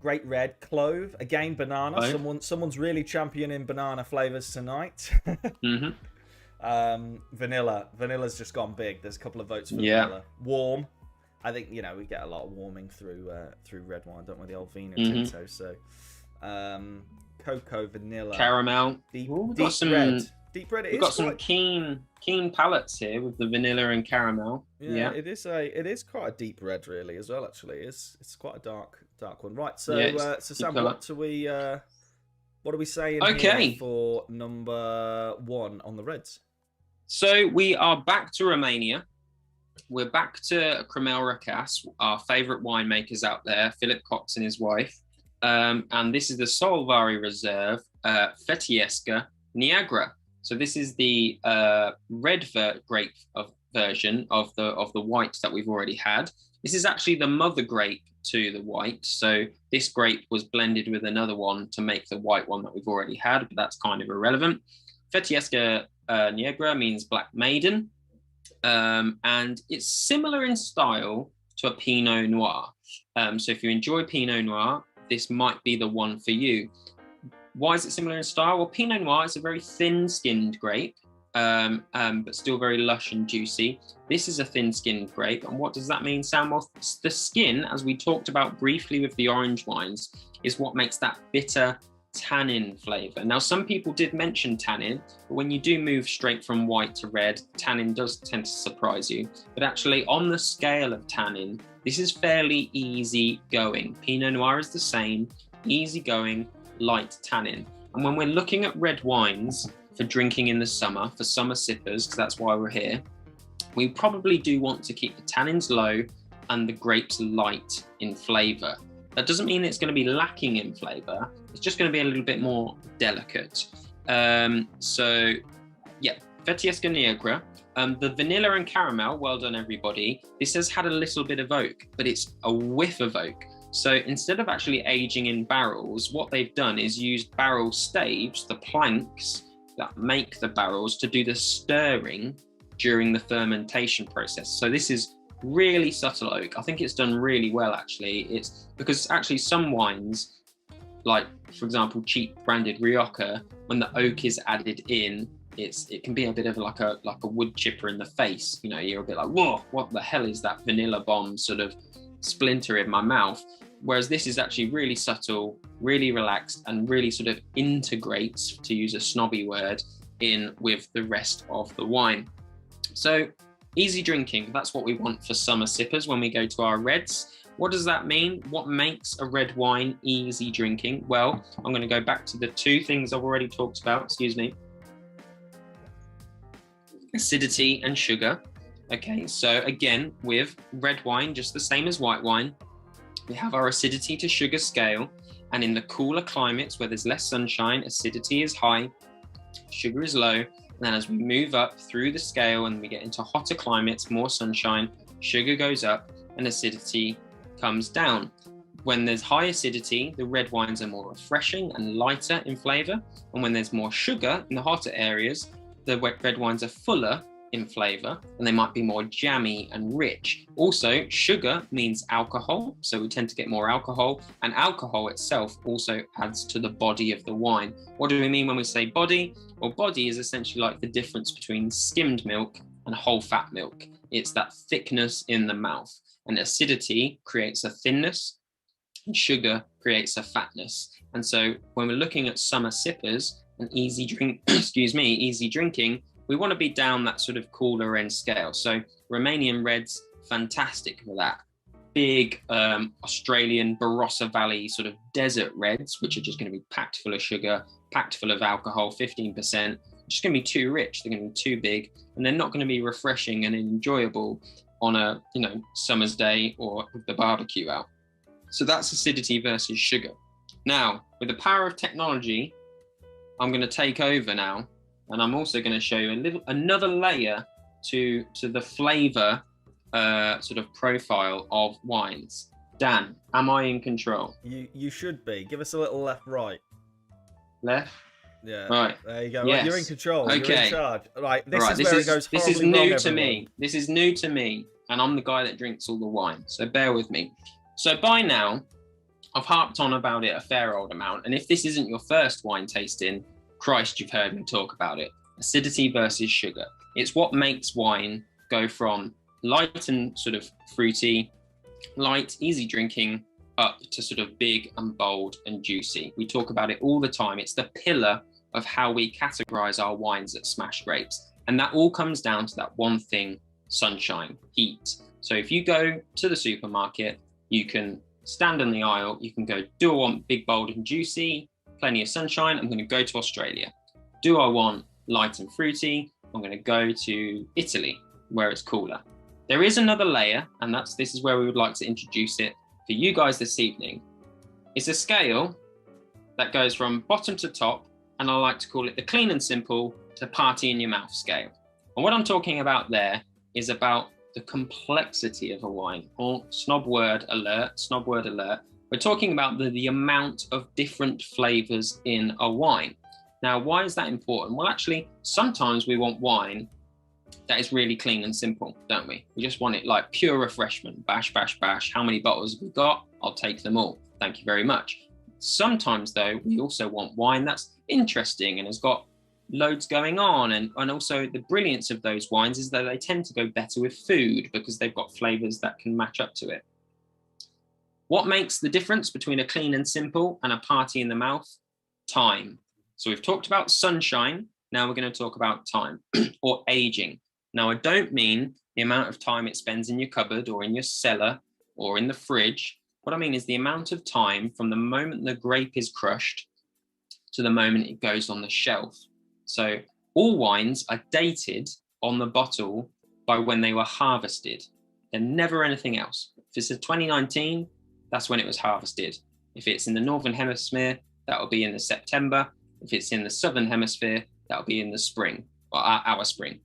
great red. Clove, again, banana. Oh. Someone's really championing banana flavors tonight. Mm-hmm. Vanilla's just gone big. There's a couple of votes for vanilla. Warm. I think we get a lot of warming through red wine, don't we? The old Vino Tinto. So cocoa, vanilla, Caramel. deep, Ooh, we've deep got some, red. Deep red. we've got some keen palates here with the vanilla and caramel. Yeah, it is quite a deep red, really, as well. Actually, it's quite a dark one. Right. So, Yeah, so Sam, colour. what are we saying Okay. here for number 1 on the reds? So we are back to Romania. We're back to Cremel Rakas, our favourite winemakers out there, Philip Cox and his wife. And this is the Solvari Reserve, Fetiesca Niagara. So this is the red grape version of the white that we've already had. This is actually the mother grape to the white. So this grape was blended with another one to make the white one that we've already had, but that's kind of irrelevant. Fetiesca Niagara means Black Maiden. And it's similar in style to a Pinot Noir. So if you enjoy Pinot Noir, this might be the one for you. Why is it similar in style? Well, Pinot Noir is a very thin-skinned grape, but still very lush and juicy. This is a thin-skinned grape, and what does that mean, Sam? Well, the skin, as we talked about briefly with the orange wines, is what makes that bitter tannin flavour. Now, some people did mention tannin, but when you do move straight from white to red, tannin does tend to surprise you. But actually, on the scale of tannin, this is fairly easy going. Pinot Noir is the same, easy going, light tannin. And when we're looking at red wines for drinking in the summer, for summer sippers, because that's why we're here, we probably do want to keep the tannins low and the grapes light in flavour. That doesn't mean it's going to be lacking in flavour. It's just going to be a little bit more delicate. So, yeah, Fetiesca Niagara. The vanilla and caramel, well done everybody. This has had a little bit of oak, but it's a whiff of oak. So instead of actually aging in barrels, what they've done is used barrel staves, the planks that make the barrels, to do the stirring during the fermentation process. So this is really subtle oak. I think it's done really well, actually. It's because actually some wines, like for example cheap branded Rioja, when the oak is added in, it can be a bit of like a wood chipper in the face. You know, you're a bit like, whoa, what the hell is that vanilla bomb sort of splinter in my mouth? Whereas this is actually really subtle, really relaxed, and really sort of integrates, to use a snobby word, in with the rest of the wine. So easy drinking, that's what we want for summer sippers when we go to our reds. What does that mean? What makes a red wine easy drinking? Well, I'm going to go back to the two things I've already talked about, excuse me. Acidity and sugar. Okay, so again, with red wine, just the same as white wine, we have our acidity to sugar scale, and in the cooler climates where there's less sunshine, acidity is high, sugar is low. And then as we move up through the scale and we get into hotter climates, more sunshine, sugar goes up and acidity comes down. When there's high acidity, the red wines are more refreshing and lighter in flavour. And when there's more sugar in the hotter areas, the red wines are fuller in flavour and they might be more jammy and rich. Also, sugar means alcohol, so we tend to get more alcohol, and alcohol itself also adds to the body of the wine. What do we mean when we say body? Well, body is essentially like the difference between skimmed milk and whole fat milk. It's that thickness in the mouth, and acidity creates a thinness and sugar creates a fatness. And so when we're looking at summer sippers and easy drink, easy drinking, we want to be down that sort of cooler end scale. So Romanian reds, fantastic for that. Big Australian Barossa Valley sort of desert reds, which are just going to be packed full of sugar, packed full of alcohol, 15%. Just going to be too rich. They're going to be too big, and they're not going to be refreshing and enjoyable on a summer's day or with the barbecue out. So that's acidity versus sugar. Now, with the power of technology, I'm going to take over now. And I'm also going to show you another layer to the flavour sort of profile of wines. Dan, am I in control? You should be. Give us a little left, right. Left? Yeah. Right. There you go. Yes. Right, you're in control. Okay. You're in charge. Right. This right. is where it goes This is horribly new wrong, to everyone. me. This is new to me. And I'm the guy that drinks all the wine. So bear with me. So by now, I've harped on about it a fair old amount. And if this isn't your first wine tasting, Christ, you've heard me talk about it. Acidity versus sugar. It's what makes wine go from light and sort of fruity, light, easy drinking, up to sort of big and bold and juicy. We talk about it all the time. It's the pillar of how we categorize our wines at Smash Grapes. And that all comes down to that one thing: sunshine, heat. So if you go to the supermarket, you can stand on the aisle, you can go, do I want big, bold and juicy, plenty of sunshine? I'm going to go to Australia. Do I want light and fruity? I'm going to go to Italy, where it's cooler. There is another layer, and this is where we would like to introduce it for you guys this evening. It's a scale that goes from bottom to top, and I like to call it the clean and simple to party in your mouth scale. And what I'm talking about there is about the complexity of a wine. Oh, snob word alert, snob word alert. We're talking about the amount of different flavors in a wine. Now, why is that important? Well, actually, sometimes we want wine that is really clean and simple, don't we? We just want it like pure refreshment, bash, bash, bash. How many bottles have we got? I'll take them all. Thank you very much. Sometimes though, we also want wine that's interesting and has got loads going on. And also the brilliance of those wines is that they tend to go better with food because they've got flavors that can match up to it. What makes the difference between a clean and simple and a party in the mouth? Time. So we've talked about sunshine. Now we're going to talk about time or aging. Now, I don't mean the amount of time it spends in your cupboard or in your cellar or in the fridge. What I mean is the amount of time from the moment the grape is crushed to the moment it goes on the shelf. So all wines are dated on the bottle by when they were harvested. They're never anything else. If it's a 2019, that's when it was harvested. If it's in the Northern Hemisphere, that'll be in the September. If it's in the Southern Hemisphere, that'll be in the spring, or our spring.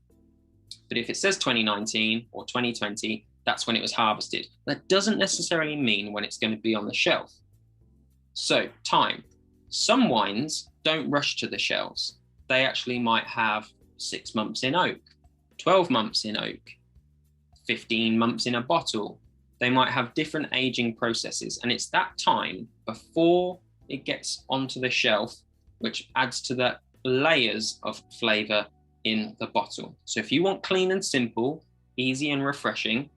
But if it says 2019 or 2020, that's when it was harvested. That doesn't necessarily mean when it's going to be on the shelf. So, time. Some wines don't rush to the shelves. They actually might have 6 months in oak, 12 months in oak, 15 months in a bottle. They might have different aging processes. And it's that time before it gets onto the shelf, which adds to the layers of flavor in the bottle. So if you want clean and simple, easy and refreshing,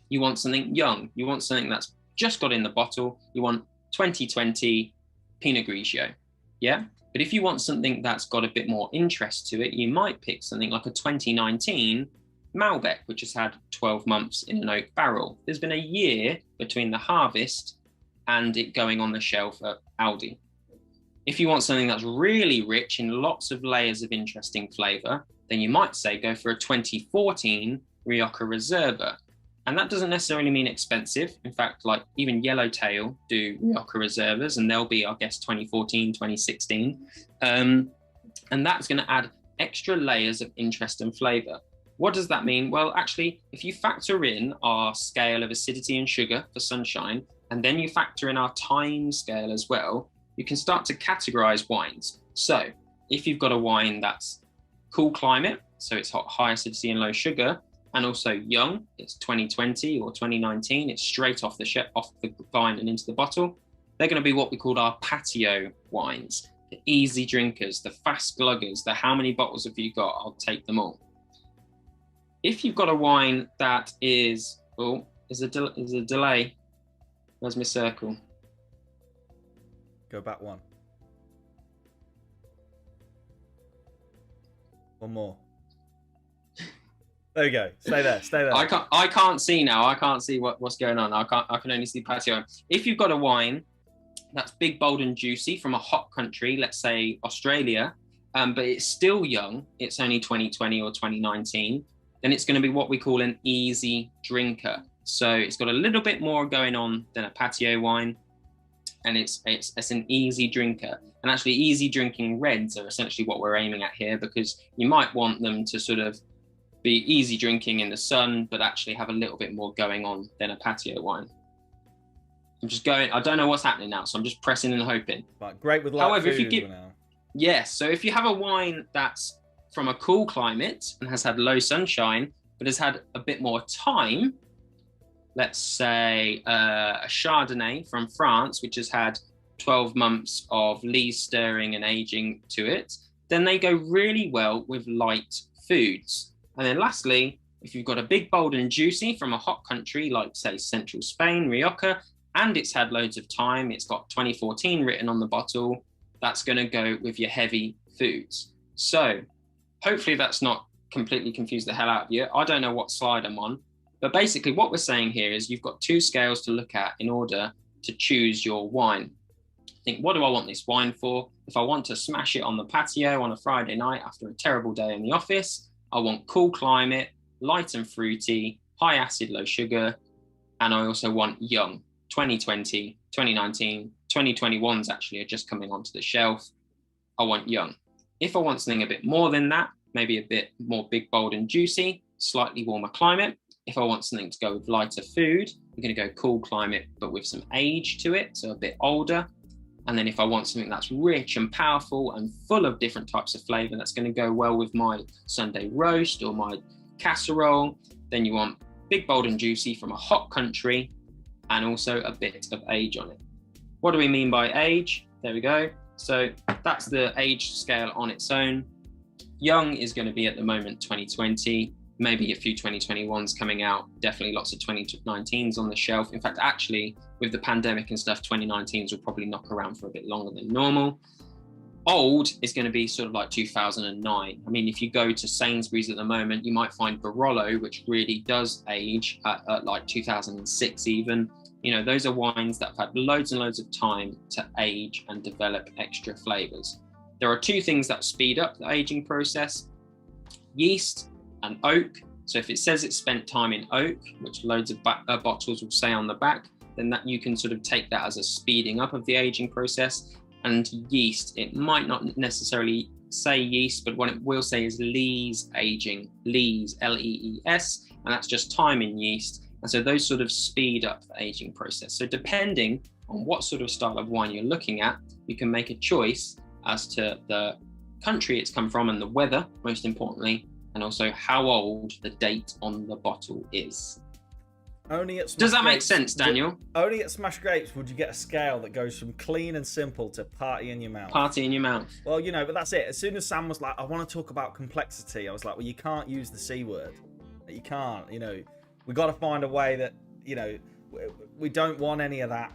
you want something young, you want something that's just got in the bottle, you want 2020 Pinot Grigio, yeah? But if you want something that's got a bit more interest to it, you might pick something like a 2019 Malbec, which has had 12 months in an oak barrel. There's been a year between the harvest and it going on the shelf at Aldi. If you want something that's really rich in lots of layers of interesting flavor, then you might say go for a 2014 Rioja Reserva. And that doesn't necessarily mean expensive. In fact, like even Yellowtail do Rioja Reservas, and they'll be, I guess, 2014, 2016. And that's going to add extra layers of interest and flavor. What does that mean? Well, actually, if you factor in our scale of acidity and sugar for sunshine, and then you factor in our time scale as well, you can start to categorize wines. So if you've got a wine that's cool climate, so it's high acidity and low sugar, and also young, it's 2020 or 2019, it's straight off the vine and into the bottle, they're going to be what we call our patio wines, the easy drinkers, the fast gluggers, the how many bottles have you got, I'll take them all. If you've got a wine that is, oh, there's a delay, where's my circle? Go back one. One more. There we go. Stay there. Stay there. I can't see now. I can't see what's going on. I can only see patio. If you've got a wine that's big, bold, and juicy from a hot country, let's say Australia, but it's still young, it's only 2020 or 2019, then it's going to be what we call an easy drinker. So it's got a little bit more going on than a patio wine, and it's an easy drinker. And actually, easy drinking reds are essentially what we're aiming at here, because you might want them to sort of be easy drinking in the sun, but actually have a little bit more going on than a patio wine. I'm just going, I don't know what's happening now, so I'm just pressing and hoping. But great with light. However, food if you get, now. Yes, so if you have a wine that's from a cool climate and has had low sunshine, but has had a bit more time, let's say a Chardonnay from France, which has had 12 months of lees stirring and aging to it, then they go really well with light foods. And then lastly, if you've got a big, bold and juicy from a hot country like, say, central Spain, Rioja, and it's had loads of time, it's got 2014 written on the bottle, that's going to go with your heavy foods. So hopefully that's not completely confused the hell out of you. I don't know what slide I'm on, but basically what we're saying here is you've got two scales to look at in order to choose your wine. Think, what do I want this wine for? If I want to smash it on the patio on a Friday night after a terrible day in the office, I want cool climate, light and fruity, high acid, low sugar, and I also want young. 2020, 2019, 2021s actually are just coming onto the shelf. I want young. If I want something a bit more than that, maybe a bit more big, bold and juicy, slightly warmer climate. If I want something to go with lighter food, I'm going to go cool climate, but with some age to it, so a bit older. And then if I want something that's rich and powerful and full of different types of flavor, that's going to go well with my Sunday roast or my casserole, then you want big, bold and juicy from a hot country and also a bit of age on it. What do we mean by age? There we go. So that's the age scale on its own. Young is going to be at the moment 2020, maybe a few 2021s coming out, definitely lots of 2019s on the shelf. In fact, actually, with the pandemic and stuff, 2019s will probably knock around for a bit longer than normal. Old is going to be sort of like 2009. I mean, if you go to Sainsbury's at the moment, you might find Barolo, which really does age at like 2006 even. You know, those are wines that have had loads and loads of time to age and develop extra flavors. There are two things that speed up the aging process: yeast and oak. So if it says it spent time in oak, which loads of bottles will say on the back, then that you can sort of take that as a speeding up of the aging process. And yeast, it might not necessarily say yeast, but what it will say is lees aging, lees, L-E-E-S, and that's just time in yeast. And so those sort of speed up the aging process. So depending on what sort of style of wine you're looking at, you can make a choice as to the country it's come from and the weather, most importantly, and also how old the date on the bottle is. Only at Smash Does that Grapes, make sense, Daniel? Only at Smash Grapes would you get a scale that goes from clean and simple to party in your mouth. Party in your mouth. Well, you know, but that's it. As soon as Sam was like, I want to talk about complexity, I was like, well, you can't use the C word. You can't, you know. We got to find a way that, you know, we don't want any of that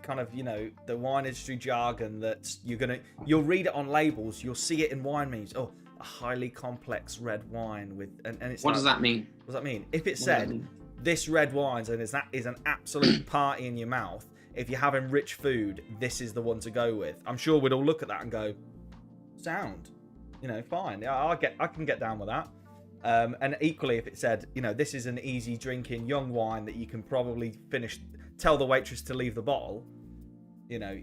kind of, you know, the wine industry jargon that you'll read it on labels, you'll see it in wine memes. Oh, a highly complex red wine with, and it's what like, does that mean? What does that mean? If it said this red wine and that is an absolute party in your mouth, if you're having rich food, this is the one to go with. I'm sure we'd all look at that and go, sound, you know, fine. I can get down with that. And equally, if it said, you know, this is an easy drinking young wine that you can probably finish, tell the waitress to leave the bottle. You know,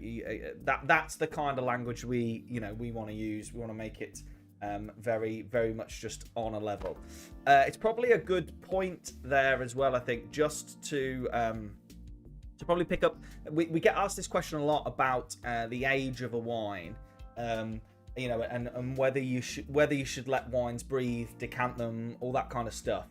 that's the kind of language we want to use. We want to make it very, very much just on a level. It's probably a good point there as well, I think, just to probably pick up. We get asked this question a lot about the age of a wine, you know, and whether you should let wines breathe, decant them, all that kind of stuff.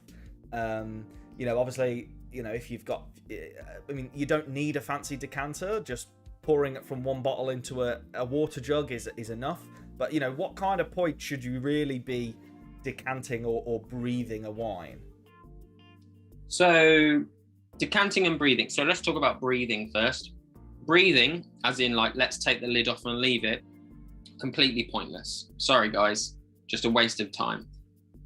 You know, obviously, you know, if you've got, I mean, you don't need a fancy decanter. Just pouring it from one bottle into a water jug is enough. But, you know, what kind of point should you really be decanting or breathing a wine? So, decanting and breathing. So let's talk about breathing first. Breathing, as in like, let's take the lid off and leave it, completely pointless. Sorry, guys, just a waste of time.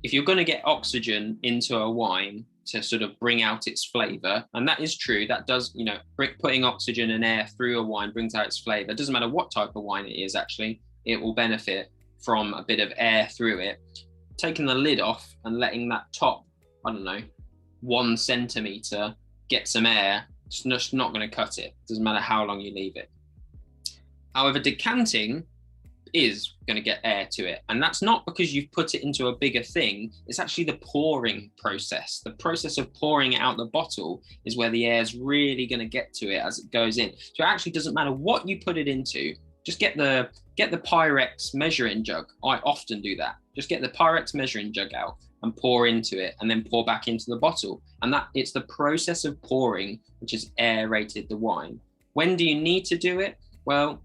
If you're going to get oxygen into a wine to sort of bring out its flavor, and that is true, that does, you know, putting oxygen and air through a wine brings out its flavor. It doesn't matter what type of wine it is, actually. It will benefit from a bit of air through it. Taking the lid off and letting that top, I don't know, 1 centimeter get some air, it's just not going to cut it. Doesn't matter how long you leave it. However, decanting is going to get air to it, and that's not because you've put it into a bigger thing. It's actually the pouring process. The process of pouring it out the bottle is where the air is really going to get to it as it goes in. So it actually doesn't matter what you put it into. Just get the Pyrex measuring jug. I often do that. Just get the Pyrex measuring jug out and pour into it, and then pour back into the bottle. And that it's the process of pouring which has aerated the wine. When do you need to do it? Well,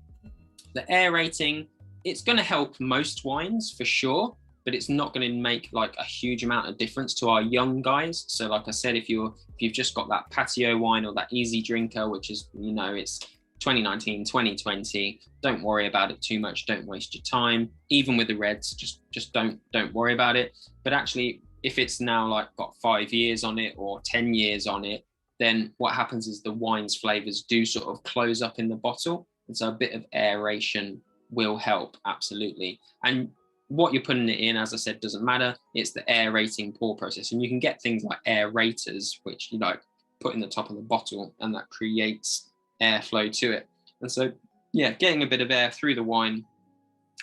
the aerating, it's going to help most wines for sure, but it's not going to make like a huge amount of difference to our young guys. So like I said, if you've just got that patio wine or that easy drinker, which is, you know, it's 2019, 2020, don't worry about it too much. Don't waste your time. Even with the reds, just don't worry about it. But actually, if it's now like got 5 years on it or 10 years on it, then what happens is the wine's flavors do sort of close up in the bottle. And so a bit of aeration will help, absolutely. And what you're putting it in, as I said, doesn't matter. It's the aerating pour process. And you can get things like aerators, which you like put in the top of the bottle, and that creates airflow to it. And so, yeah, getting a bit of air through the wine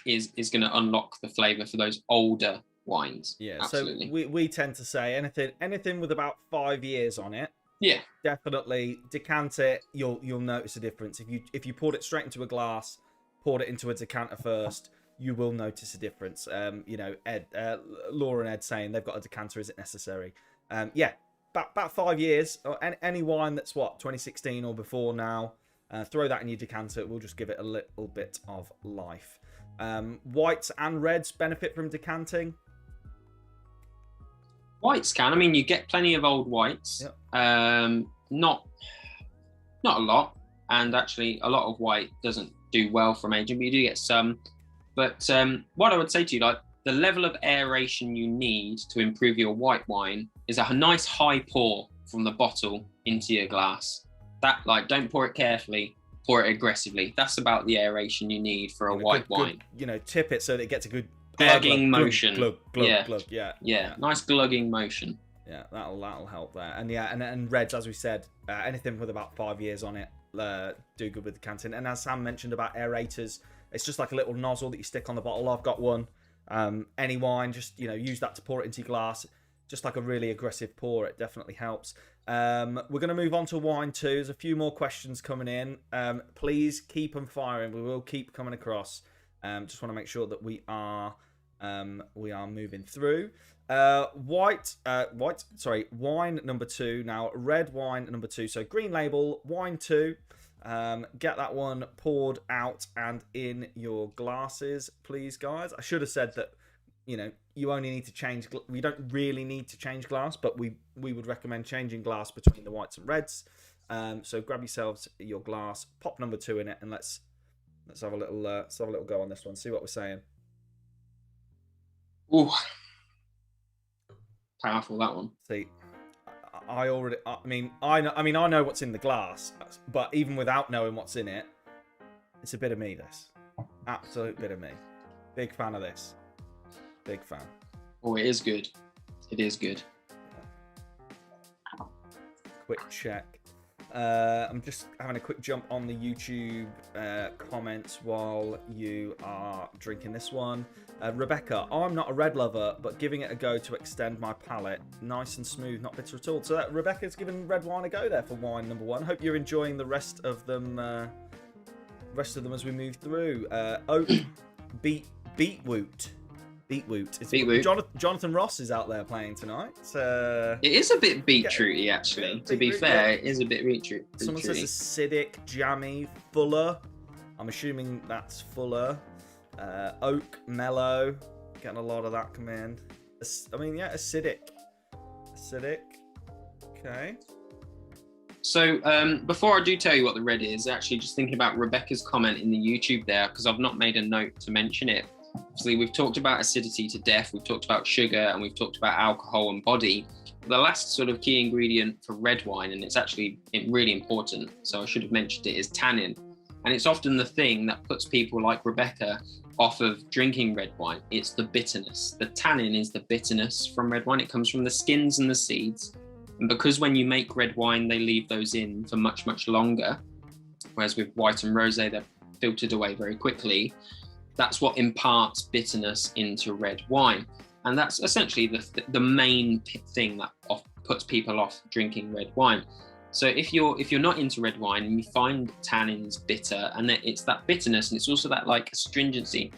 is going to unlock the flavor for those older wines. Yeah, absolutely. So we tend to say anything with about 5 years on it. Yeah, definitely decant it. You'll notice a difference. If you poured it straight into a glass, poured it into a decanter first, you will notice a difference. You know, Laura and Ed saying they've got a decanter. Is it necessary? Yeah, about 5 years. Or any wine that's 2016 or before now, throw that in your decanter. It will just give it a little bit of life. Whites and reds benefit from decanting. Whites can. I mean, you get plenty of old whites. Yep. Not a lot, and actually, a lot of white doesn't do well from aging, but you do get some. But what I would say to you, like the level of aeration you need to improve your white wine is a nice high pour from the bottle into your glass. That, like, don't pour it carefully, pour it aggressively. That's about the aeration you need for a white wine. Good, you know, tip it so that it gets a good glugging motion. Glug, yeah. Nice glugging motion. Yeah, that'll help there. And reds, as we said, anything with about 5 years on it, do good with decanting. And as Sam mentioned about aerators, it's just like a little nozzle that you stick on the bottle. I've got one. Any wine, just, you know, use that to pour it into your glass. Just like a really aggressive pour, it definitely helps. We're going to move on to wine too. There's a few more questions coming in. Please keep them firing. We will keep coming across. Just want to make sure that we are moving through. Wine number 2 now. Red wine number 2. So green label, wine 2. Get that one poured out and in your glasses, please, guys. I should have said that, you know, you only need to change. We don't really need to change glass, but we would recommend changing glass between the whites and reds. So grab yourselves your glass, pop number 2 in it, and let's have a little go on this one. See what we're saying. Ooh, powerful that one. See, I know what's in the glass, but even without knowing what's in it, it's a bit of me. This absolute bit of me. Big fan of this. Big fan. Oh, it is good. It is good. Quick check. I'm just having a quick jump on the YouTube comments while you are drinking this one. Rebecca, I'm not a red lover, but giving it a go to extend my palate. Nice and smooth, not bitter at all. So Rebecca's given red wine a go there for wine number 1. Hope you're enjoying the rest of them as we move through. Oak, Beetwoot. Jonathan Ross is out there playing tonight. It is a bit beetrooty, actually. To be fair, it is a bit beetroot. Someone says acidic, jammy, fuller. I'm assuming that's fuller. Oak, mellow. Getting a lot of that command. Acidic. Okay. So before I do tell you what the red is, actually just thinking about Rebecca's comment in the YouTube there, because I've not made a note to mention it. Obviously, we've talked about acidity to death, we've talked about sugar, and we've talked about alcohol and body. The last sort of key ingredient for red wine, and it's actually really important, so I should have mentioned it, is tannin. And it's often the thing that puts people like Rebecca off of drinking red wine. It's the bitterness. The tannin is the bitterness from red wine. It comes from the skins and the seeds. And because when you make red wine, they leave those in for much, much longer, whereas with white and rosé, they're filtered away very quickly. That's what imparts bitterness into red wine. And that's essentially the main thing that puts people off drinking red wine. So if you're not into red wine and you find tannins bitter, and it's that bitterness, and it's also that like astringency,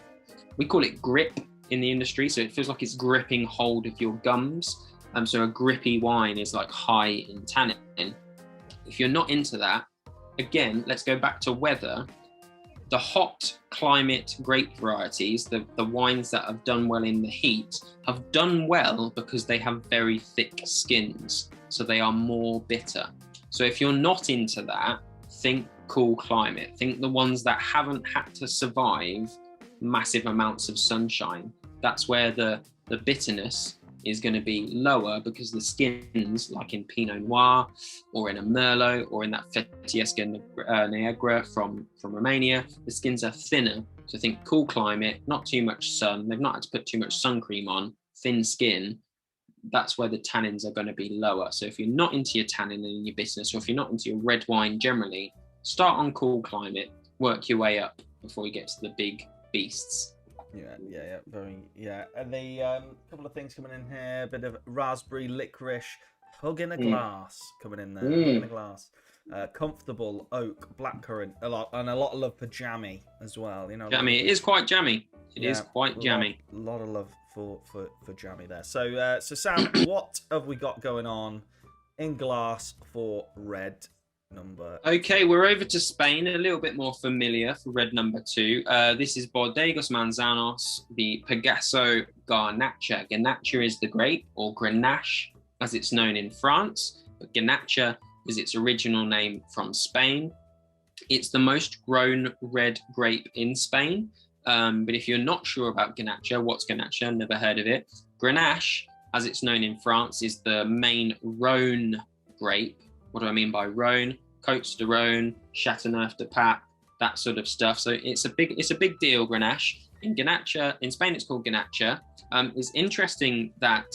we call it grip in the industry. So it feels like it's gripping hold of your gums. So a grippy wine is like high in tannin. If you're not into that, again, let's go back to weather. the hot climate grape varieties, the wines that have done well in the heat, have done well because they have very thick skins. So they are more bitter. So if you're not into that, think cool climate. Think the ones that haven't had to survive massive amounts of sunshine. That's where the bitterness is going to be lower, because the skins, like in Pinot Noir or in a Merlot or in that Fetiesca Negra from Romania, the skins are thinner. So think cool climate, not too much sun. They've not had to put too much sun cream on, thin skin. That's where the tannins are going to be lower. So if you're not into your tannin and your bitterness, or if you're not into your red wine generally, start on cool climate, work your way up before we get to the big beasts. Yeah. And the couple of things coming in here, a bit of raspberry licorice, hug in a glass coming in there, hug in a glass. Comfortable oak, blackcurrant, a lot of love for jammy as well. You know, jammy. It is quite jammy. It is quite jammy. A lot of love for jammy there. So Sam, what have we got going on in glass for red number? Okay, we're over to Spain, a little bit more familiar for red number 2. This is Bodegas Manzanos, the Pegaso Garnacha. Garnacha is the grape, or Grenache as it's known in France, but Garnacha is its original name from Spain. It's the most grown red grape in Spain. But if you're not sure about Garnacha, what's Garnacha? Never heard of it. Grenache, as it's known in France, is the main Rhone grape. What do I mean by Rhone? Côtes de Rhône, Châteauneuf du Pape, that sort of stuff. So it's a big deal, Grenache. In Garnacha, in Spain, it's called Garnacha. It's interesting that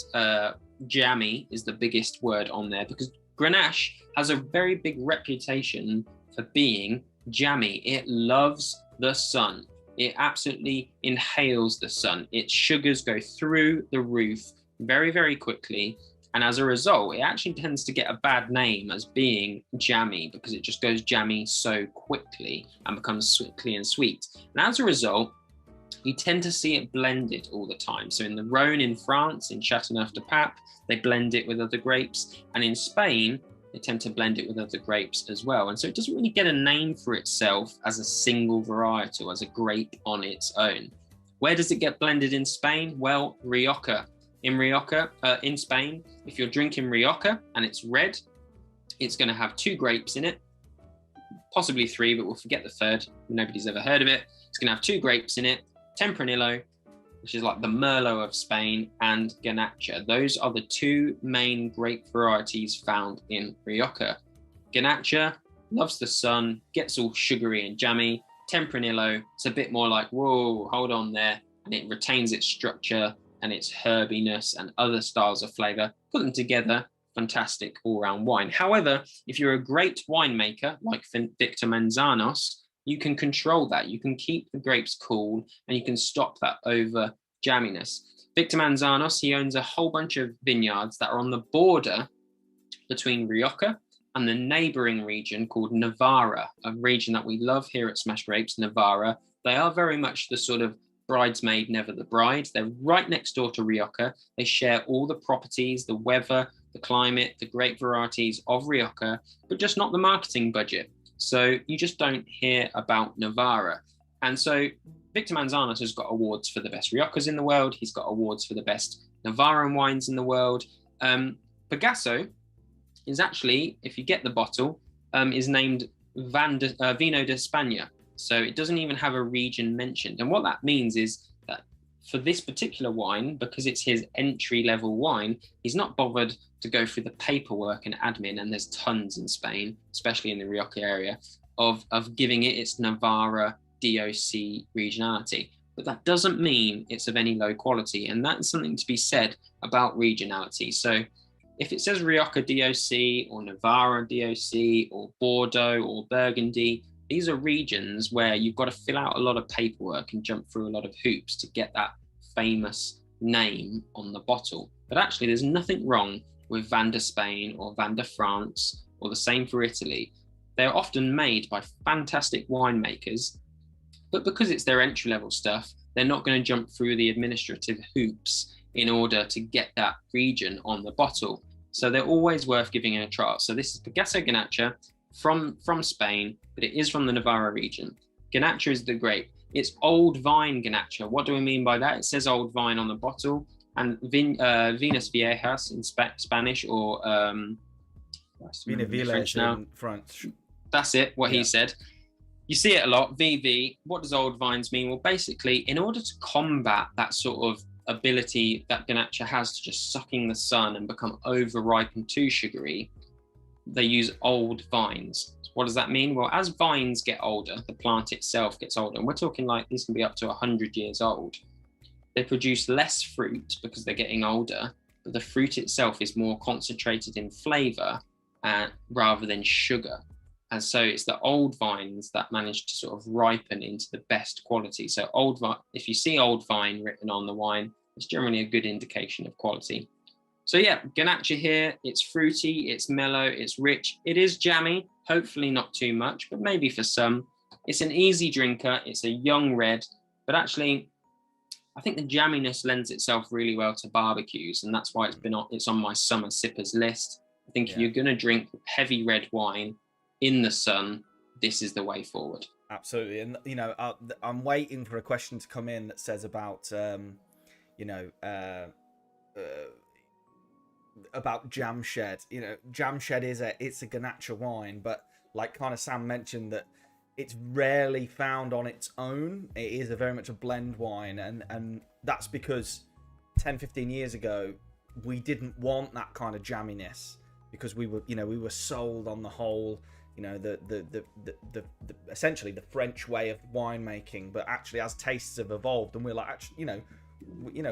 jammy is the biggest word on there, because Grenache has a very big reputation for being jammy. It loves the sun. It absolutely inhales the sun. Its sugars go through the roof very, very quickly. And as a result, it actually tends to get a bad name as being jammy, because it just goes jammy so quickly and becomes quickly and sweet. And as a result, you tend to see it blended all the time. So in the Rhone in France, in Châteauneuf du Pape, they blend it with other grapes. And in Spain, they tend to blend it with other grapes as well. And so it doesn't really get a name for itself as a single varietal, as a grape on its own. Where does it get blended in Spain? Well, Rioja. In Rioja, in Spain, if you're drinking Rioja and it's red, it's going to have 2 grapes in it, possibly 3, but we'll forget the third. Nobody's ever heard of it. It's going to have 2 grapes in it, Tempranillo, which is like the Merlot of Spain, and Garnacha. Those are the 2 main grape varieties found in Rioja. Garnacha loves the sun, gets all sugary and jammy. Tempranillo, it's a bit more like, whoa, hold on there, and it retains its structure and its herbiness and other styles of flavor. Put them together, fantastic all-round wine. However, if you're a great winemaker like Victor Manzanos, you can control that. You can keep the grapes cool, and you can stop that over jamminess. Victor Manzanos, he owns a whole bunch of vineyards that are on the border between Rioja and the neighboring region called Navarra, a region that we love here at Smash Grapes, Navarra. They are very much the sort of bridesmaid, never the bride. They're right next door to Rioja. They share all the properties, the weather, the climate, the grape varieties of Rioja, but just not the marketing budget. So you just don't hear about Navarra. And so Victor Manzanos has got awards for the best Riojas in the world. He's got awards for the best Navarran wines in the world. Pegaso is actually, if you get the bottle, is named Vino de España. So it doesn't even have a region mentioned. And what that means is that for this particular wine, because it's his entry-level wine, he's not bothered to go through the paperwork and admin, and there's tons in Spain, especially in the Rioja area, of giving it its Navarra DOC regionality. But that doesn't mean it's of any low quality, and that's something to be said about regionality. So if it says Rioja DOC or Navarra DOC or Bordeaux or Burgundy, these are regions where you've got to fill out a lot of paperwork and jump through a lot of hoops to get that famous name on the bottle. But actually, there's nothing wrong with Vin de Spain or Vin de France, or the same for Italy. They're often made by fantastic winemakers, but because it's their entry-level stuff, they're not going to jump through the administrative hoops in order to get that region on the bottle. So they're always worth giving it a try. So this is Pegaso Garnacha from Spain, but it is from the Navarra region. Ganacha is the grape. It's old vine Ganacha. What do we mean by that? It says old vine on the bottle, and Vinas Viejas in Spanish, or Vina French Village now. in French. That's it, what Yeah. he said. You see it a lot, VV. What does old vines mean? Well, basically, in order to combat that sort of ability that Ganacha has to just sucking the sun and become overripe and too sugary, they use old vines. What does that mean? Well, as vines get older, the plant itself gets older, and we're talking like these can be up to 100 years old. They produce less fruit because they're getting older, but the fruit itself is more concentrated in flavor rather than sugar. And so it's the old vines that manage to sort of ripen into the best quality. So if you see old vine written on the wine, it's generally a good indication of quality. So yeah, Ganacha here, it's fruity, it's mellow, it's rich. It is jammy, hopefully not too much, but maybe for some. It's an easy drinker, it's a young red, but actually, I think the jamminess lends itself really well to barbecues, and that's why it's on my summer sippers list. I think if you're gonna drink heavy red wine in the sun, this is the way forward. Absolutely. And I'm waiting for a question to come in that says about about Jamshed. Jamshed it's a Ganacha wine, but like kind of Sam mentioned, that it's rarely found on its own. It is very much a blend wine, and that's because 10-15 years ago we didn't want that kind of jamminess, because we were sold on the whole, the essentially the French way of winemaking. But actually, as tastes have evolved, and we're like, actually,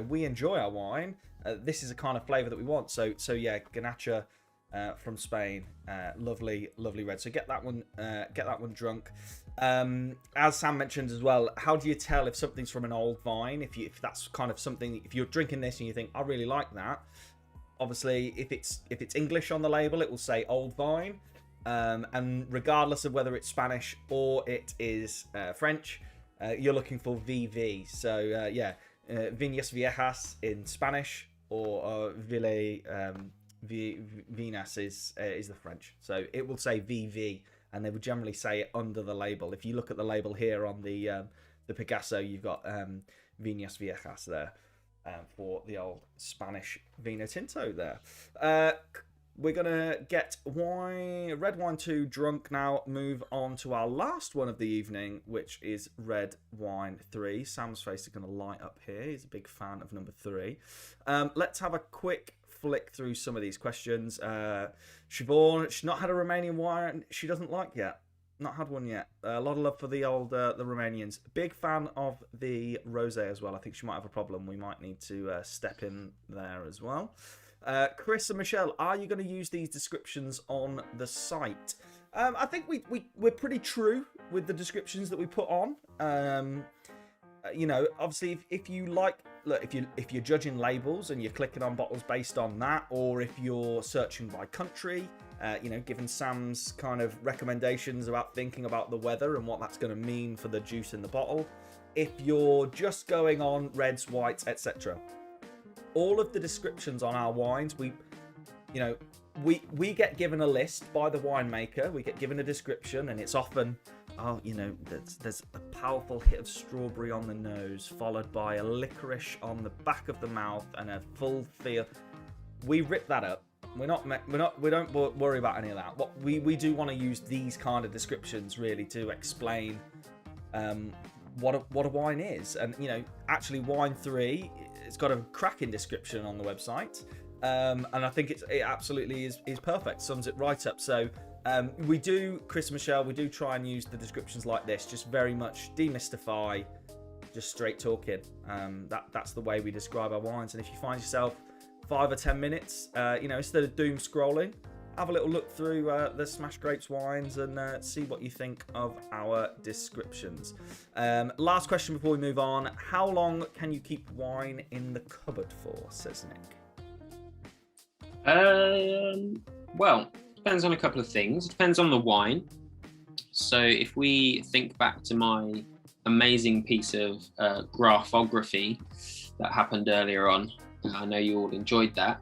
we enjoy our wine. This is a kind of flavor that we want. So yeah, Ganacha from Spain, lovely red. So get that one drunk. As Sam mentioned as well, how do you tell if something's from an old vine? If that's kind of something, if you're drinking this and you think, I really like that. Obviously, if it's English on the label, it will say old vine. And regardless of whether it's Spanish or it is French, you're looking for VV. So Viñas Viejas in Spanish, or Vinas is the French. So it will say VV, and they would generally say it under the label. If you look at the label here on the Picasso, you've got Viñas Viejas there for the old Spanish Vino Tinto there. We're going to get red wine 2 drunk now, move on to our last one of the evening, which is red wine 3. Sam's face is going to light up here. He's a big fan of number 3. Let's have a quick flick through some of these questions. Siobhan, she's not had a Romanian wine she doesn't like yet. Not had one yet. A lot of love for the old the Romanians. Big fan of the rosé as well. I think she might have a problem. We might need to step in there as well. Chris and Michelle, are you going to use these descriptions on the site? I think we're pretty true with the descriptions that we put on. Obviously, if you like, look, if you're judging labels and you're clicking on bottles based on that, or if you're searching by country, given Sam's kind of recommendations about thinking about the weather and what that's going to mean for the juice in the bottle, if you're just going on reds, whites, etc., all of the descriptions on our wines, we get given a list by the winemaker. We get given a description, and it's often, there's a powerful hit of strawberry on the nose, followed by a licorice on the back of the mouth and a full feel. We rip that up. We don't worry about any of that. What we do want to use these kind of descriptions really to explain what a wine is, and actually wine 3. It's got a cracking description on the website, and I think it absolutely is perfect. Sums it right up. So we do, Chris and Michelle, we do try and use the descriptions like this, just very much demystify, just straight talking. That's the way we describe our wines. And if you find yourself 5 or 10 minutes, instead of doom scrolling, have a little look through the Smash Grapes wines and see what you think of our descriptions. Last question before we move on. How long can you keep wine in the cupboard for, says Nick? Well, depends on a couple of things. It depends on the wine. So if we think back to my amazing piece of graphography that happened earlier on, I know you all enjoyed that.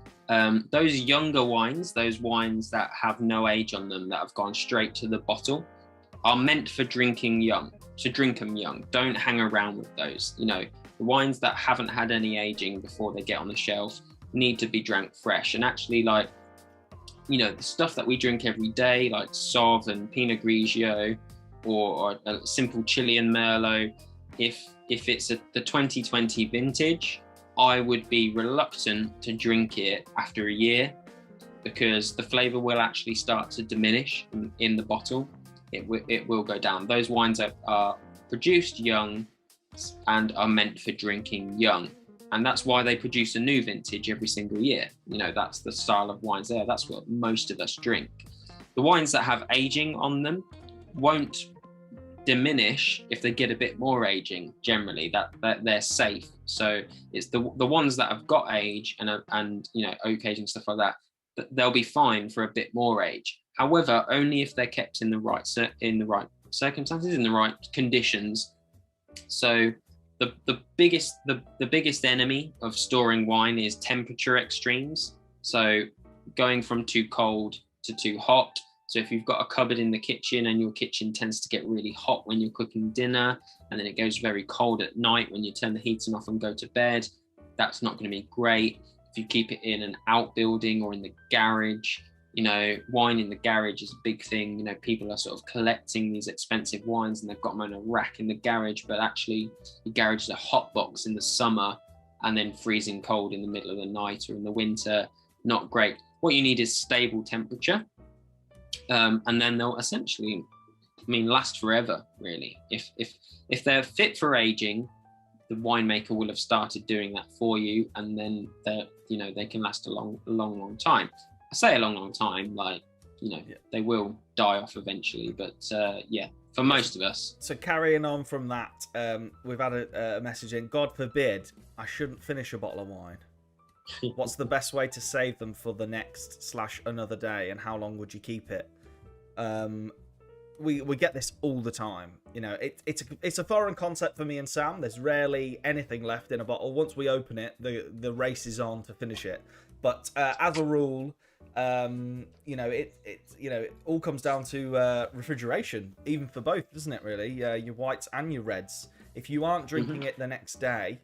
Those younger wines, those wines that have no age on them, that have gone straight to the bottle, are meant for drinking young. To drink them young. Don't hang around with those. You know, the wines that haven't had any aging before they get on the shelf need to be drank fresh. And actually, like, you know, the stuff that we drink every day, like Sauv and Pinot Grigio, or a simple Chilean Merlot, if it's the 2020 vintage, I would be reluctant to drink it after a year, because the flavor will actually start to diminish in the bottle. It will go down. Those wines are produced young and are meant for drinking young. And that's why they produce a new vintage every single year. You know, that's the style of wines there. That's what most of us drink. The wines that have aging on them won't diminish if they get a bit more aging. Generally, that they're safe. So it's the ones that have got age and you know, oak age and stuff like that, they'll be fine for a bit more age. However, only if they're kept in the right circumstances, in the right conditions. So the biggest enemy of storing wine is temperature extremes. So going from too cold to too hot. So if you've got a cupboard in the kitchen and your kitchen tends to get really hot when you're cooking dinner, and then it goes very cold at night when you turn the heating off and go to bed, that's not going to be great. If you keep it in an outbuilding or in the garage, you know, wine in the garage is a big thing. You know, people are sort of collecting these expensive wines and they've got them on a rack in the garage, but actually the garage is a hot box in the summer and then freezing cold in the middle of the night or in the winter. Not great. What you need is stable temperature. And then they'll essentially, last forever, really. If they're fit for aging, the winemaker will have started doing that for you, and then they can last a long time. I say a long time, like, you know, they will die off eventually, but for most of us. So carrying on from that, we've had a message in. God forbid I shouldn't finish a bottle of wine. What's the best way to save them for the next / another day, and how long would you keep it? We get this all the time. You know, it's a foreign concept for me and Sam. There's rarely anything left in a bottle. Once we open it, the race is on to finish it. But as a rule, you know, it all comes down to refrigeration, even for both, doesn't it? Really, your whites and your reds. If you aren't drinking it the next day,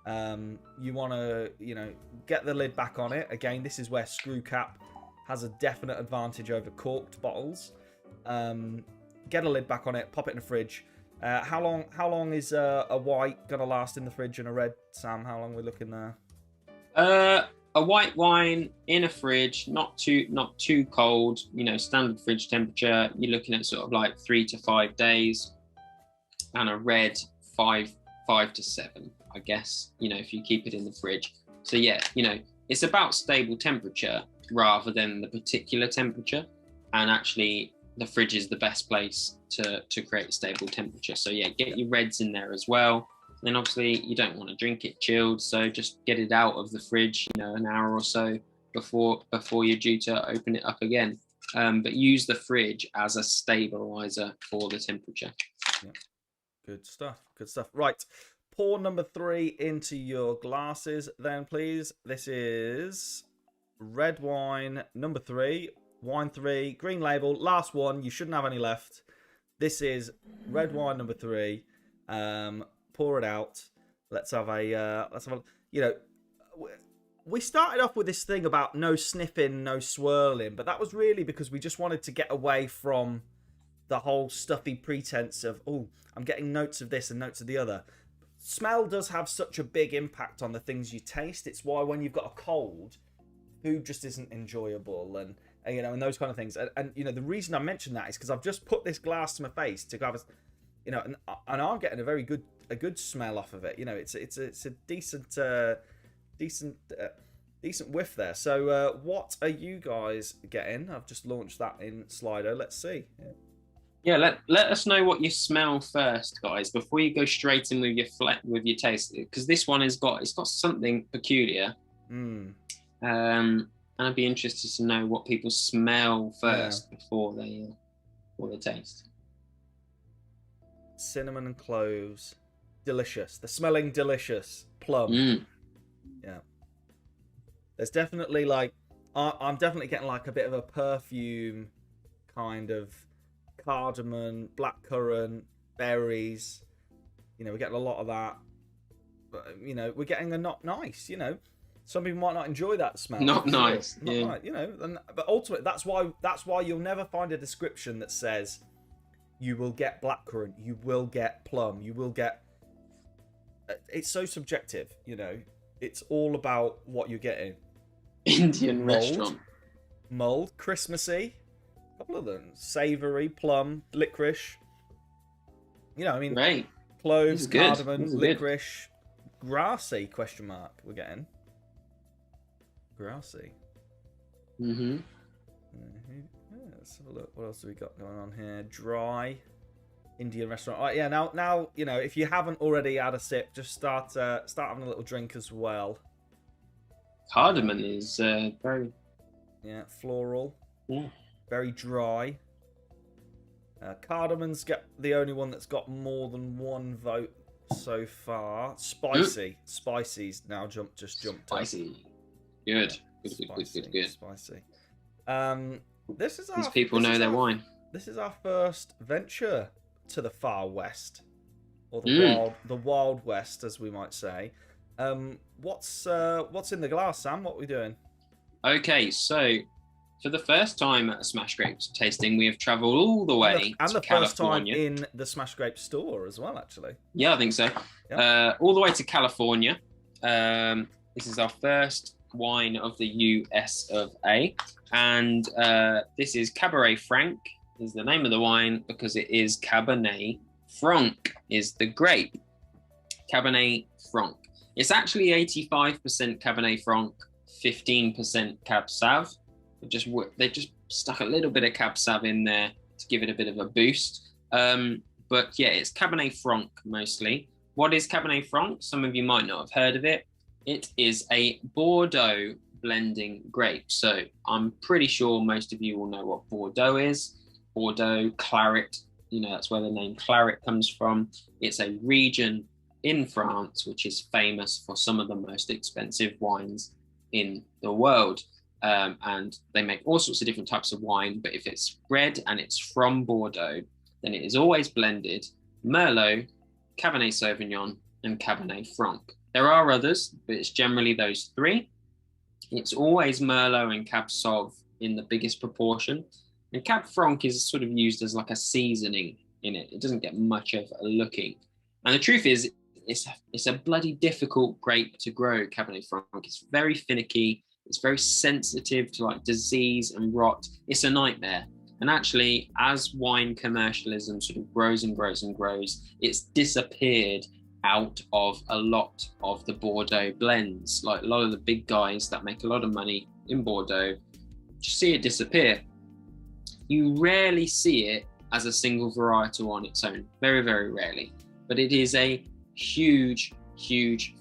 you want to, you know, get the lid back on it. Again, this is where screw cap has a definite advantage over corked bottles. Get a lid back on it, pop it in the fridge. How long is a white gonna last in the fridge and a red, Sam? How long are we looking there? A white wine in a fridge, not too cold, you know, standard fridge temperature. You're looking at sort of like 3 to 5 days, and a red 5 to 7, I guess. You know, if you keep it in the fridge. So yeah, you know, it's about stable temperature rather than the particular temperature, and actually the fridge is the best place to create stable temperature. So yeah, get your reds in there as well. Then obviously you don't want to drink it chilled, so just get it out of the fridge, you know, an hour or so before you're due to open it up again. But use the fridge as a stabilizer for the temperature. Yeah. Good stuff. Right, pour number 3 into your glasses then, please. This is red wine number 3, wine 3, green label, last one. You shouldn't have any left. This is red wine number 3. Pour it out. Let's have a you know, we started off with this thing about no sniffing, no swirling, but that was really because we just wanted to get away from the whole stuffy pretense of, oh, I'm getting notes of this and notes of the other. Smell does have such a big impact on the things you taste. It's why when you've got a cold, food just isn't enjoyable, and you know, and those kind of things. And you know, the reason I mention that is because I've just put this glass to my face to have a, you know, and I'm getting a good smell off of it. You know, it's a decent whiff there. So what are you guys getting? I've just launched that in Slido. Let's see. Yeah, let us know what you smell first, guys, before you go straight in with your taste, because this one it's got something peculiar. And I'd be interested to know what people smell first before they taste. Cinnamon and cloves, delicious. They're smelling delicious. Plum. Yeah. There's definitely like, I'm definitely getting like a bit of a perfume kind of cardamom, blackcurrant, berries. You know, we're getting a lot of that. But, you know, we're getting a not nice, you know. Some people might not enjoy that smell. Not sure. nice. Not Yeah. nice, you know. But ultimately, that's why you'll never find a description that says you will get blackcurrant, you will get plum, you will get... It's so subjective, you know. It's all about what you're getting. Indian Mold. restaurant. Mulled, Christmassy, a couple of them. Savoury, plum, licorice. You know, I mean, Great. cloves, This is good. cardamom, This is good. licorice, grassy, question mark, we're getting. Grassy. Mm-hmm. Yeah, let's have a look. What else have we got going on here? Dry Indian restaurant. Oh, yeah, now you know, if you haven't already had a sip, just start having a little drink as well. Cardamom is very... Yeah, floral. Yeah. Very dry. Cardamom's the only one that's got more than one vote so far. Spicy. Spicy's now jumped up. Spicy. Good. Good. Spicy. This is These people know their wine. This is our first venture to the far west, or the wild west, as we might say. What's in the glass, Sam? What are we doing? Okay, so for the first time at a Smash Grapes tasting, we have travelled all the way And to the first time California. in the Smash Grape store as well, actually. Yeah, I think so. All the way to California. This is our first wine of the US of A. And this is Cabernet Franc, is the name of the wine, because it is Cabernet Franc is the grape. Cabernet Franc. It's actually 85% Cabernet Franc, 15% Cab Sav. They just stuck a little bit of Cab Sav in there to give it a bit of a boost. But yeah, it's Cabernet Franc mostly. What is Cabernet Franc? Some of you might not have heard of it. It is a Bordeaux blending grape. So I'm pretty sure most of you will know what Bordeaux is. Bordeaux, Claret, you know, that's where the name Claret comes from. It's a region in France which is famous for some of the most expensive wines in the world. And they make all sorts of different types of wine, but if it's red and it's from Bordeaux, then it is always blended Merlot, Cabernet Sauvignon, and Cabernet Franc. There are others, but it's generally those three. It's always Merlot and Cab Sauv in the biggest proportion. And Cab Franc is sort of used as like a seasoning in it. It doesn't get much of a looking. And the truth is, it's a bloody difficult grape to grow, Cabernet Franc. It's very finicky. It's very sensitive to like disease and rot. It's a nightmare. And actually, as wine commercialism sort of grows and grows and grows, it's disappeared out of a lot of the Bordeaux blends. Like a lot of the big guys that make a lot of money in Bordeaux, just see it disappear. You rarely see it as a single varietal on its own, very, very rarely. But it is a huge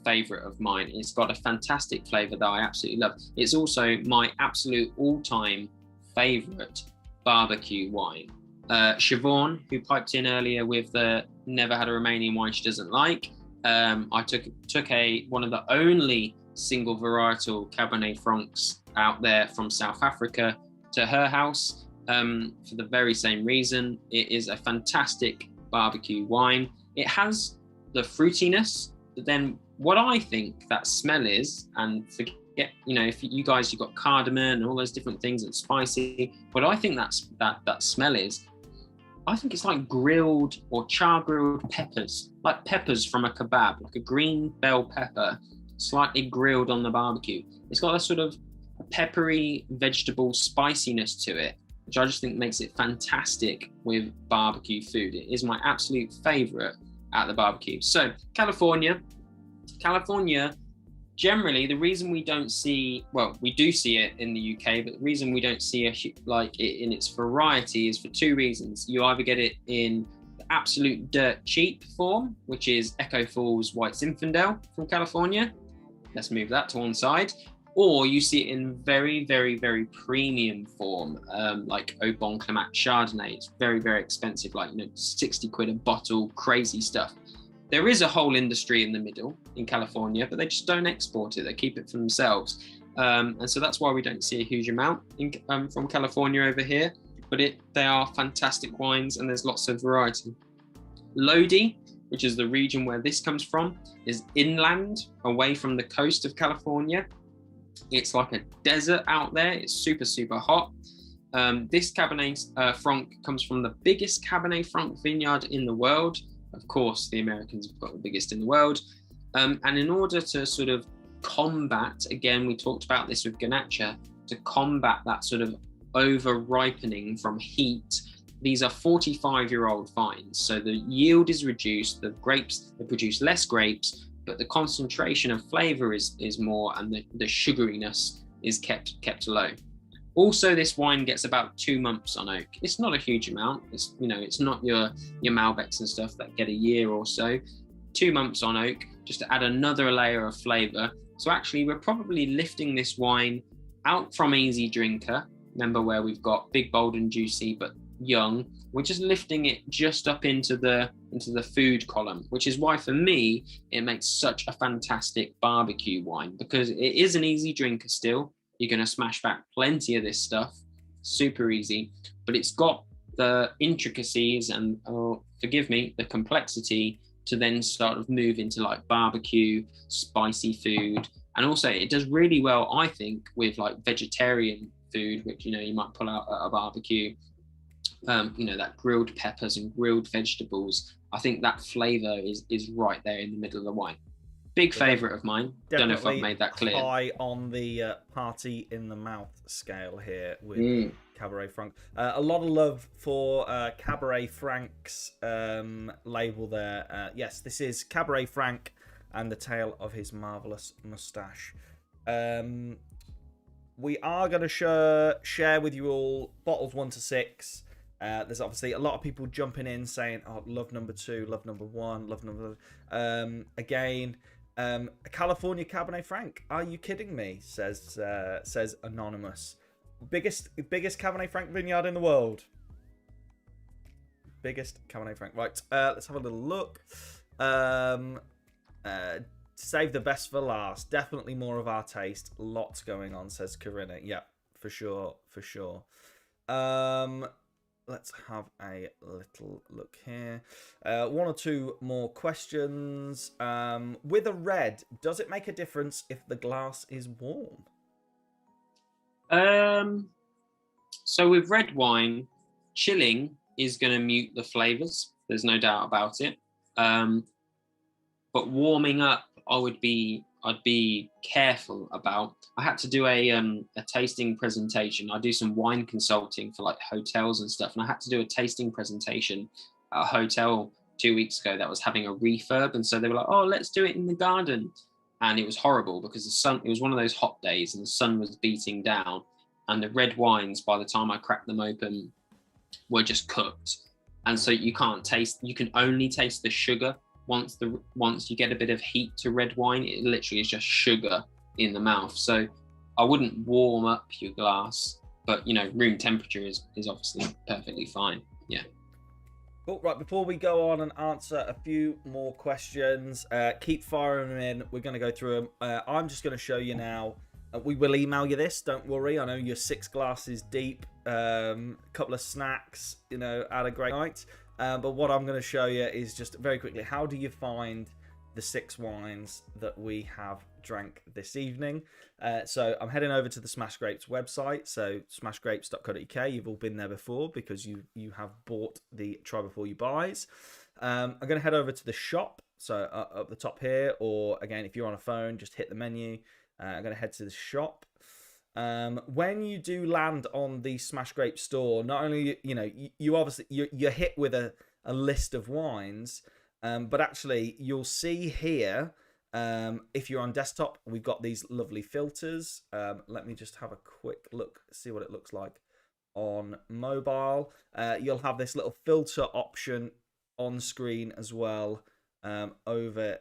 favorite of mine. It's got a fantastic flavor that I absolutely love. It's also my absolute all-time favorite barbecue wine. Siobhan, who piped in earlier with the never had a Romanian wine she doesn't like, I took one of the only single varietal Cabernet Francs out there from South Africa to her house for the very same reason. It is a fantastic barbecue wine. It has the fruitiness, but then what I think that smell is, and forget, you know, if you guys, you've got cardamom and all those different things and spicy, what I think that smell is, I think it's like grilled or char grilled peppers, like peppers from a kebab, like a green bell pepper, slightly grilled on the barbecue. It's got a sort of peppery vegetable spiciness to it, which I just think makes it fantastic with barbecue food. It is my absolute favorite at the barbecue. So California, generally, the reason we don't see, well, we do see it in the UK, but the reason we don't see like it in its variety is for two reasons. You either get it in the absolute dirt cheap form, which is Echo Falls White Zinfandel from California. Let's move that to one side. Or you see it in very, very, very premium form, like Au Bon Climate Chardonnay. It's very, very expensive, like, you know, 60 quid a bottle, crazy stuff. There is a whole industry in the middle in California, but they just don't export it. They keep it for themselves. And so that's why we don't see a huge amount from California over here. but they are fantastic wines, and there's lots of variety. Lodi, which is the region where this comes from, is inland, away from the coast of California. It's like a desert out there. It's super, super hot. This Cabernet Franc comes from the biggest Cabernet Franc vineyard in the world. Of course, the Americans have got the biggest in the world. And in order to sort of combat, again, we talked about this with Garnacha, to combat that sort of over ripening from heat, these are 45-year-old vines. So the yield is reduced, the grapes, they produce less grapes, but the concentration of flavor is more, and the sugariness is kept low. Also, this wine gets about 2 months on oak. It's not a huge amount. It's, you know, it's not your Malbecs and stuff that get a year or so. 2 months on oak, just to add another layer of flavor. So actually, we're probably lifting this wine out from Easy Drinker. Remember where we've got big, bold, and juicy, but young. We're just lifting it just up into the food column, which is why for me it makes such a fantastic barbecue wine, because it is an easy drinker still. You're going to smash back plenty of this stuff, super easy, but it's got the intricacies and, forgive me, the complexity to then sort of move into like barbecue, spicy food. And also it does really well, I think, with like vegetarian food, which, you know, you might pull out at a barbecue. You know, that grilled peppers and grilled vegetables. I think that flavor is right there in the middle of the wine. Big favorite of mine. Don't know if I've made that clear. High on the party in the mouth scale here with Cabernet Franc. A lot of love for Cabernet Franc's label there. Yes, this is Cabernet Franc and the tale of his marvelous mustache. We are going to share with you all bottles 1 to 6. There's obviously a lot of people jumping in saying, "Oh, love number 2, love number 1, love number." Again, California Cabernet Franc. Are you kidding me? Says Anonymous. Biggest Cabernet Franc vineyard in the world. Biggest Cabernet Franc. Right. Let's have a little look. Save the best for last. Definitely more of our taste. Lots going on, says Corinna. Yeah, for sure, for sure. Let's have a little look here. 1 or 2 more questions. With a red, does it make a difference if the glass is warm? So with red wine, chilling is going to mute the flavors. There's no doubt about it. But warming up, I'd be careful about. I had to do a tasting presentation. I do some wine consulting for like hotels and stuff, and I had to do a tasting presentation at a hotel 2 weeks ago that was having a refurb, and so they were like, "Oh, let's do it in the garden," and it was horrible because the sun. It was one of those hot days, and the sun was beating down, and the red wines, by the time I cracked them open, were just cooked, and so you can't taste. You can only taste the sugar. Once you get a bit of heat to red wine, it literally is just sugar in the mouth. So I wouldn't warm up your glass, but you know, room temperature is obviously perfectly fine. Yeah. Cool. Right, before we go on and answer a few more questions, keep firing them in. We're going to go through them. I'm just going to show you now. We will email you this. Don't worry. I know you're 6 glasses deep. Couple of snacks. You know, had a great night. But what I'm going to show you is just very quickly, how do you find the 6 wines that we have drank this evening? So I'm heading over to the Smash Grapes website, so smashgrapes.co.uk. You've all been there before because you have bought the Try Before You buys. I'm going to head over to the shop, so up the top here, or again, if you're on a phone, just hit the menu. I'm going to head to the shop. When you do land on the Smash Grape store, not only, you know, you obviously you're hit with a list of wines, but actually you'll see here, if you're on desktop, we've got these lovely filters. Let me just have a quick look, see what it looks like on mobile. You'll have this little filter option on screen as well, over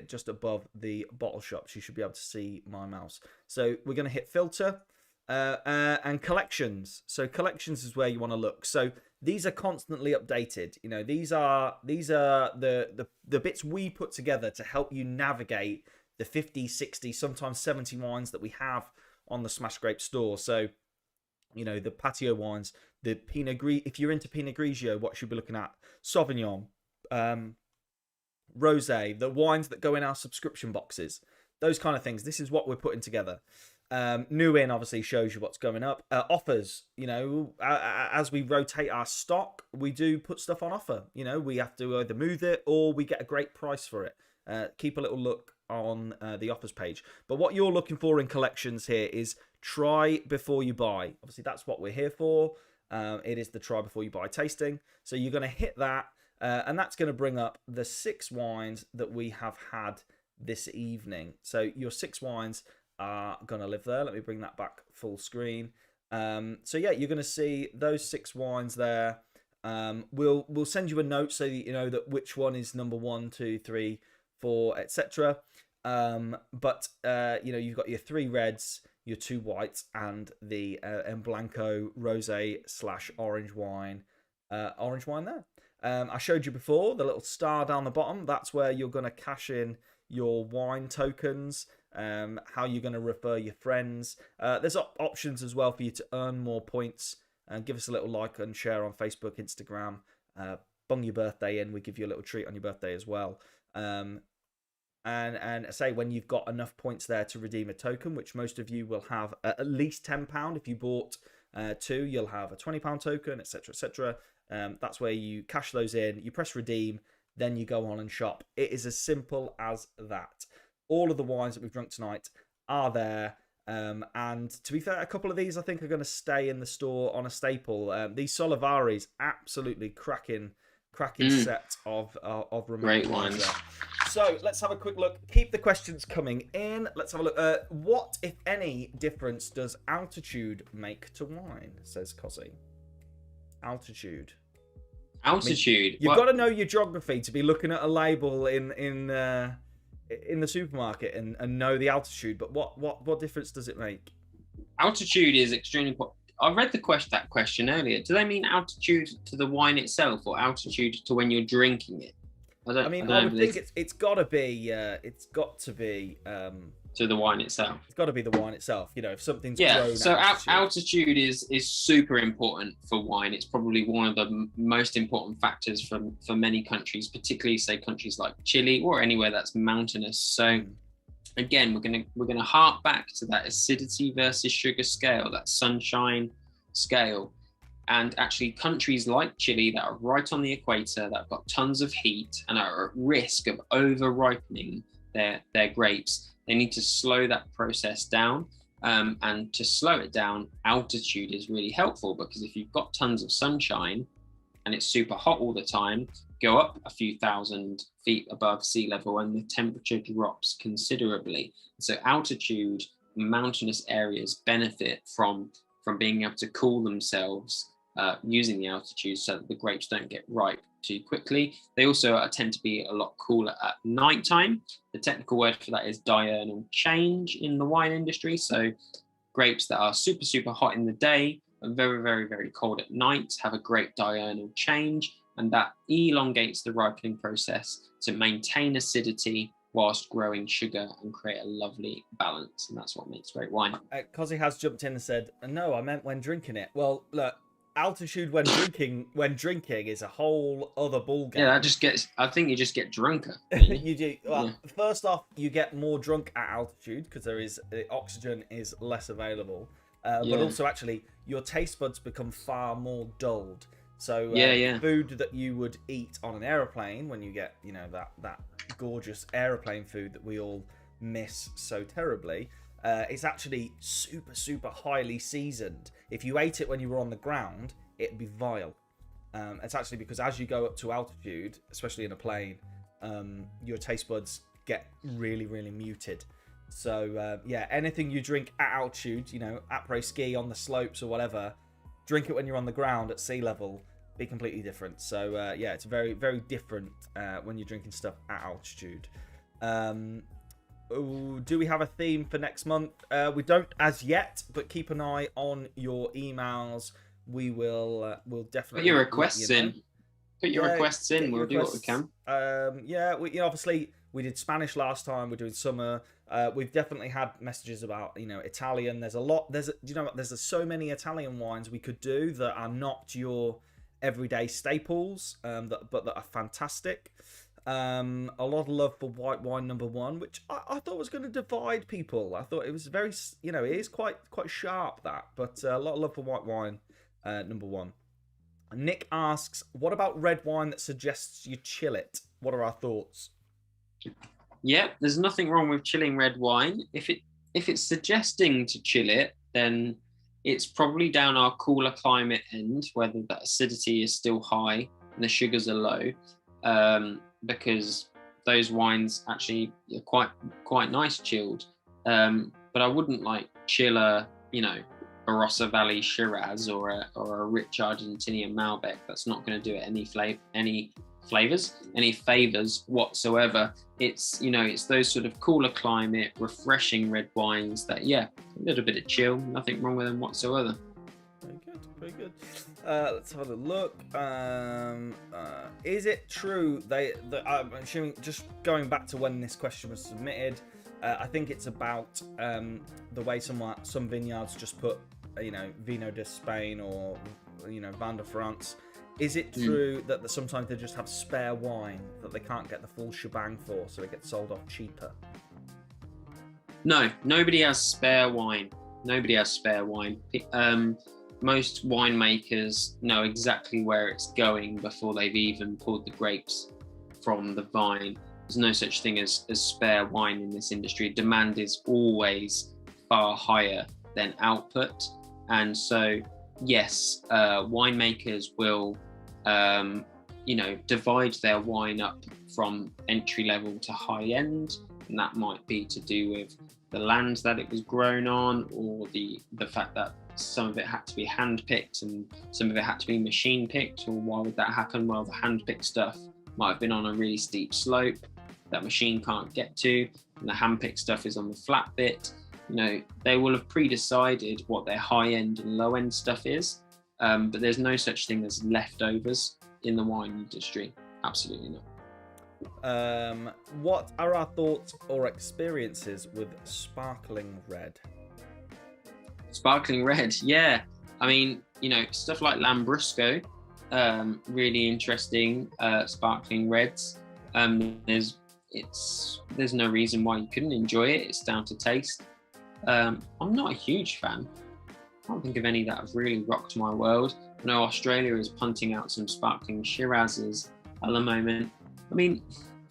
just above the bottle shops. You should be able to see my mouse. So we're going to hit filter and collections. So collections is where you want to look. So these are constantly updated. You know, these are the bits we put together to help you navigate the 50, 60, sometimes 70 wines that we have on the Smash Grape store. So you know, the patio wines, the Pinot Grigio. If you're into Pinot Grigio, what should you be looking at? Sauvignon, Rosé, the wines that go in our subscription boxes, those kind of things. This is what we're putting together. New in obviously shows you what's going up. Offers, you know, as we rotate our stock, we do put stuff on offer. You know, we have to either move it or we get a great price for it. Keep a little look on the offers page. But what you're looking for in collections here is try before you buy. Obviously, that's what we're here for. It is the try before you buy tasting. So you're going to hit that, and that's going to bring up the 6 wines that we have had this evening. So your 6 wines are going to live there. Let me bring that back full screen. So yeah, you're going to see those 6 wines there. We'll send you a note so that you know that which one is number 1, 2, 3, 4, etc. But you know, you've got your 3 reds, your 2 whites, and the En Blanco rosé / orange wine there. I showed you before the little star down the bottom. That's where you're going to cash in your wine tokens. How you're going to refer your friends. There's options as well for you to earn more points. Give us a little like and share on Facebook, Instagram. Bung your birthday in. We give you a little treat on your birthday as well. And say when you've got enough points there to redeem a token, which most of you will have at least £10. If you bought 2, you'll have a £20 token, etc., etc. That's where you cash those in. You press redeem, then you go on and shop. It is as simple as that. All of the wines that we've drunk tonight are there. And to be fair, a couple of these I think are going to stay in the store on a staple. These Solivares, absolutely cracking set of great wines. There. So let's have a quick look. Keep the questions coming in. Let's have a look. What, if any, difference does altitude make to wine? Says Cosy. Altitude. Altitude. You've got to know your geography to be looking at a label in the supermarket and know the altitude. But what difference does it make? Altitude is extremely important. I read that question earlier. Do they mean altitude to the wine itself or altitude to when you're drinking it? I would think it's got to be to the wine itself. It's got to be the wine itself. You know, if something's grown so altitude is super important for wine. It's probably one of the most important factors for many countries, particularly say countries like Chile or anywhere that's mountainous. So again, we're gonna hark back to that acidity versus sugar scale, that sunshine scale. And actually countries like Chile that are right on the equator, that have got tons of heat and are at risk of over ripening their grapes, they need to slow that process down. And to slow it down, altitude is really helpful, because if you've got tons of sunshine and it's super hot all the time, go up a few thousand feet above sea level and the temperature drops considerably. So altitude, mountainous areas benefit from being able to cool themselves using the altitude so that the grapes don't get ripe too quickly. They also tend to be a lot cooler at nighttime. The technical word for that is diurnal change in the wine industry. So grapes that are super, super hot in the day and very, very, very cold at night have a great diurnal change, and that elongates the ripening process to maintain acidity whilst growing sugar and create a lovely balance. And that's what makes great wine. Cosy has jumped in and said, no, I meant when drinking it. Well, look, altitude when drinking is a whole other ball game. Yeah, I think you just get drunker. You do. Well, First off, you get more drunk at altitude because the oxygen is less available. But also, actually, your taste buds become far more dulled. So food that you would eat on an aeroplane, when you get, you know, that gorgeous aeroplane food that we all miss so terribly, it's actually super, super highly seasoned. If you ate it when you were on the ground, it'd be vile. It's actually because as you go up to altitude, especially in a plane, your taste buds get really, really muted. So anything you drink at altitude, you know, après ski on the slopes or whatever, drink it when you're on the ground at sea level, be completely different. So it's very, very different when you're drinking stuff at altitude. Do we have a theme for next month? We don't as yet, but keep an eye on your emails. We'll definitely put your requests in. Put your requests in. We'll do what we can. Obviously we did Spanish last time. We're doing summer. We've definitely had messages about, Italian. There's a lot. Do you know what? There's so many Italian wines we could do that are not your everyday staples, but that are fantastic. A lot of love for white wine number one, which I thought was going to divide people. I thought it was very, it is quite sharp, that, but a lot of love for white wine number one. Nick asks, what about red wine that suggests you chill it? What are our thoughts? Yeah, there's nothing wrong with chilling red wine. If it's suggesting to chill it, then it's probably down our cooler climate end, whether that acidity is still high and the sugars are low, because those wines actually are quite nice chilled. But I wouldn't like chill a Barossa Valley Shiraz or a rich Argentinian Malbec. That's not going to do it any favors whatsoever. It's those sort of cooler climate, refreshing red wines that, a little bit of chill, nothing wrong with them whatsoever. Very good. Let's have a look. Is it true I'm assuming, just going back to when this question was submitted, I think it's about the way some vineyards just put, Vino de Spain or, Vin de France. Is it true that sometimes they just have spare wine that they can't get the full shebang for, so it gets sold off cheaper? No, nobody has spare wine. Most winemakers know exactly where it's going before they've even pulled the grapes from the vine. There's no such thing as spare wine in this industry. Demand is always far higher than output. And so, yes, winemakers will, divide their wine up from entry level to high end. And that might be to do with the land that it was grown on, or the fact that some of it had to be hand-picked and some of it had to be machine-picked. Or why would that happen? Well, the hand-picked stuff might have been on a really steep slope that machine can't get to, and the hand-picked stuff is on the flat bit. They will have pre-decided what their high-end and low-end stuff is, but there's no such thing as leftovers in the wine industry. Absolutely not. What are our thoughts or experiences with sparkling red? Sparkling red, yeah. I mean, stuff like Lambrusco, really interesting sparkling reds. There's no reason why you couldn't enjoy it. It's down to taste. I'm not a huge fan. I can't think of any that have really rocked my world. I know Australia is punting out some sparkling Shirazes at the moment. I mean,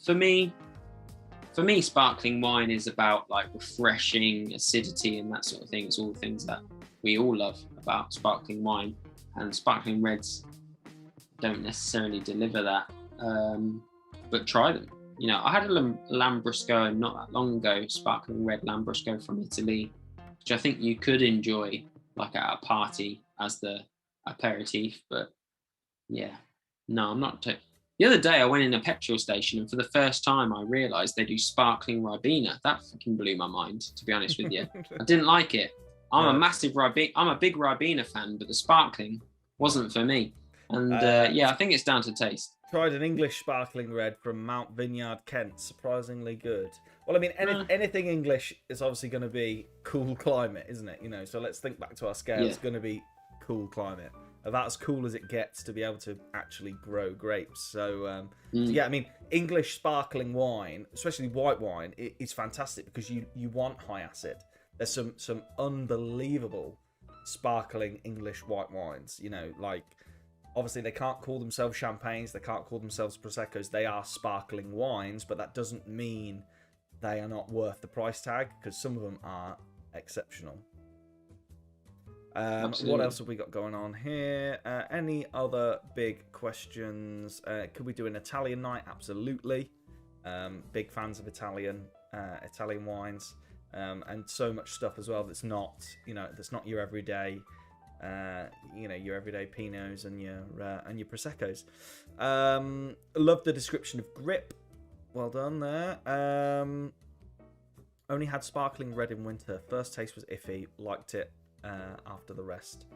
for me, sparkling wine is about like refreshing acidity and that sort of thing. It's all the things that we all love about sparkling wine, and sparkling reds don't necessarily deliver that. But try them. I had a Lambrusco not that long ago, sparkling red Lambrusco from Italy, which I think you could enjoy like at a party as the aperitif. But yeah, no, I'm not. The other day I went in a petrol station, and for the first time I realised they do sparkling Ribena. That fucking blew my mind, to be honest with you. I didn't like it. I'm a big Ribena fan, but the sparkling wasn't for me. And I think it's down to taste. Tried an English sparkling red from Mount Vineyard, Kent. Surprisingly good. Well, I mean, anything English is obviously going to be cool climate, isn't it? So let's think back to our scale. Yeah. It's going to be cool climate. About as cool as it gets to be able to actually grow grapes. So, I mean, English sparkling wine, especially white wine, is fantastic because you want high acid. There's some unbelievable sparkling English white wines. Like, obviously they can't call themselves champagnes, they can't call themselves proseccos. They are sparkling wines, but that doesn't mean they are not worth the price tag, because some of them are exceptional. What else have we got going on here? Any other big questions? Could we do an Italian night? Absolutely. Big fans of Italian wines, and so much stuff as well that's not your everyday, your everyday Pinots and your Proseccos. Love the description of grip. Well done there. Only had sparkling red in winter. First taste was iffy. Liked it. After the rest,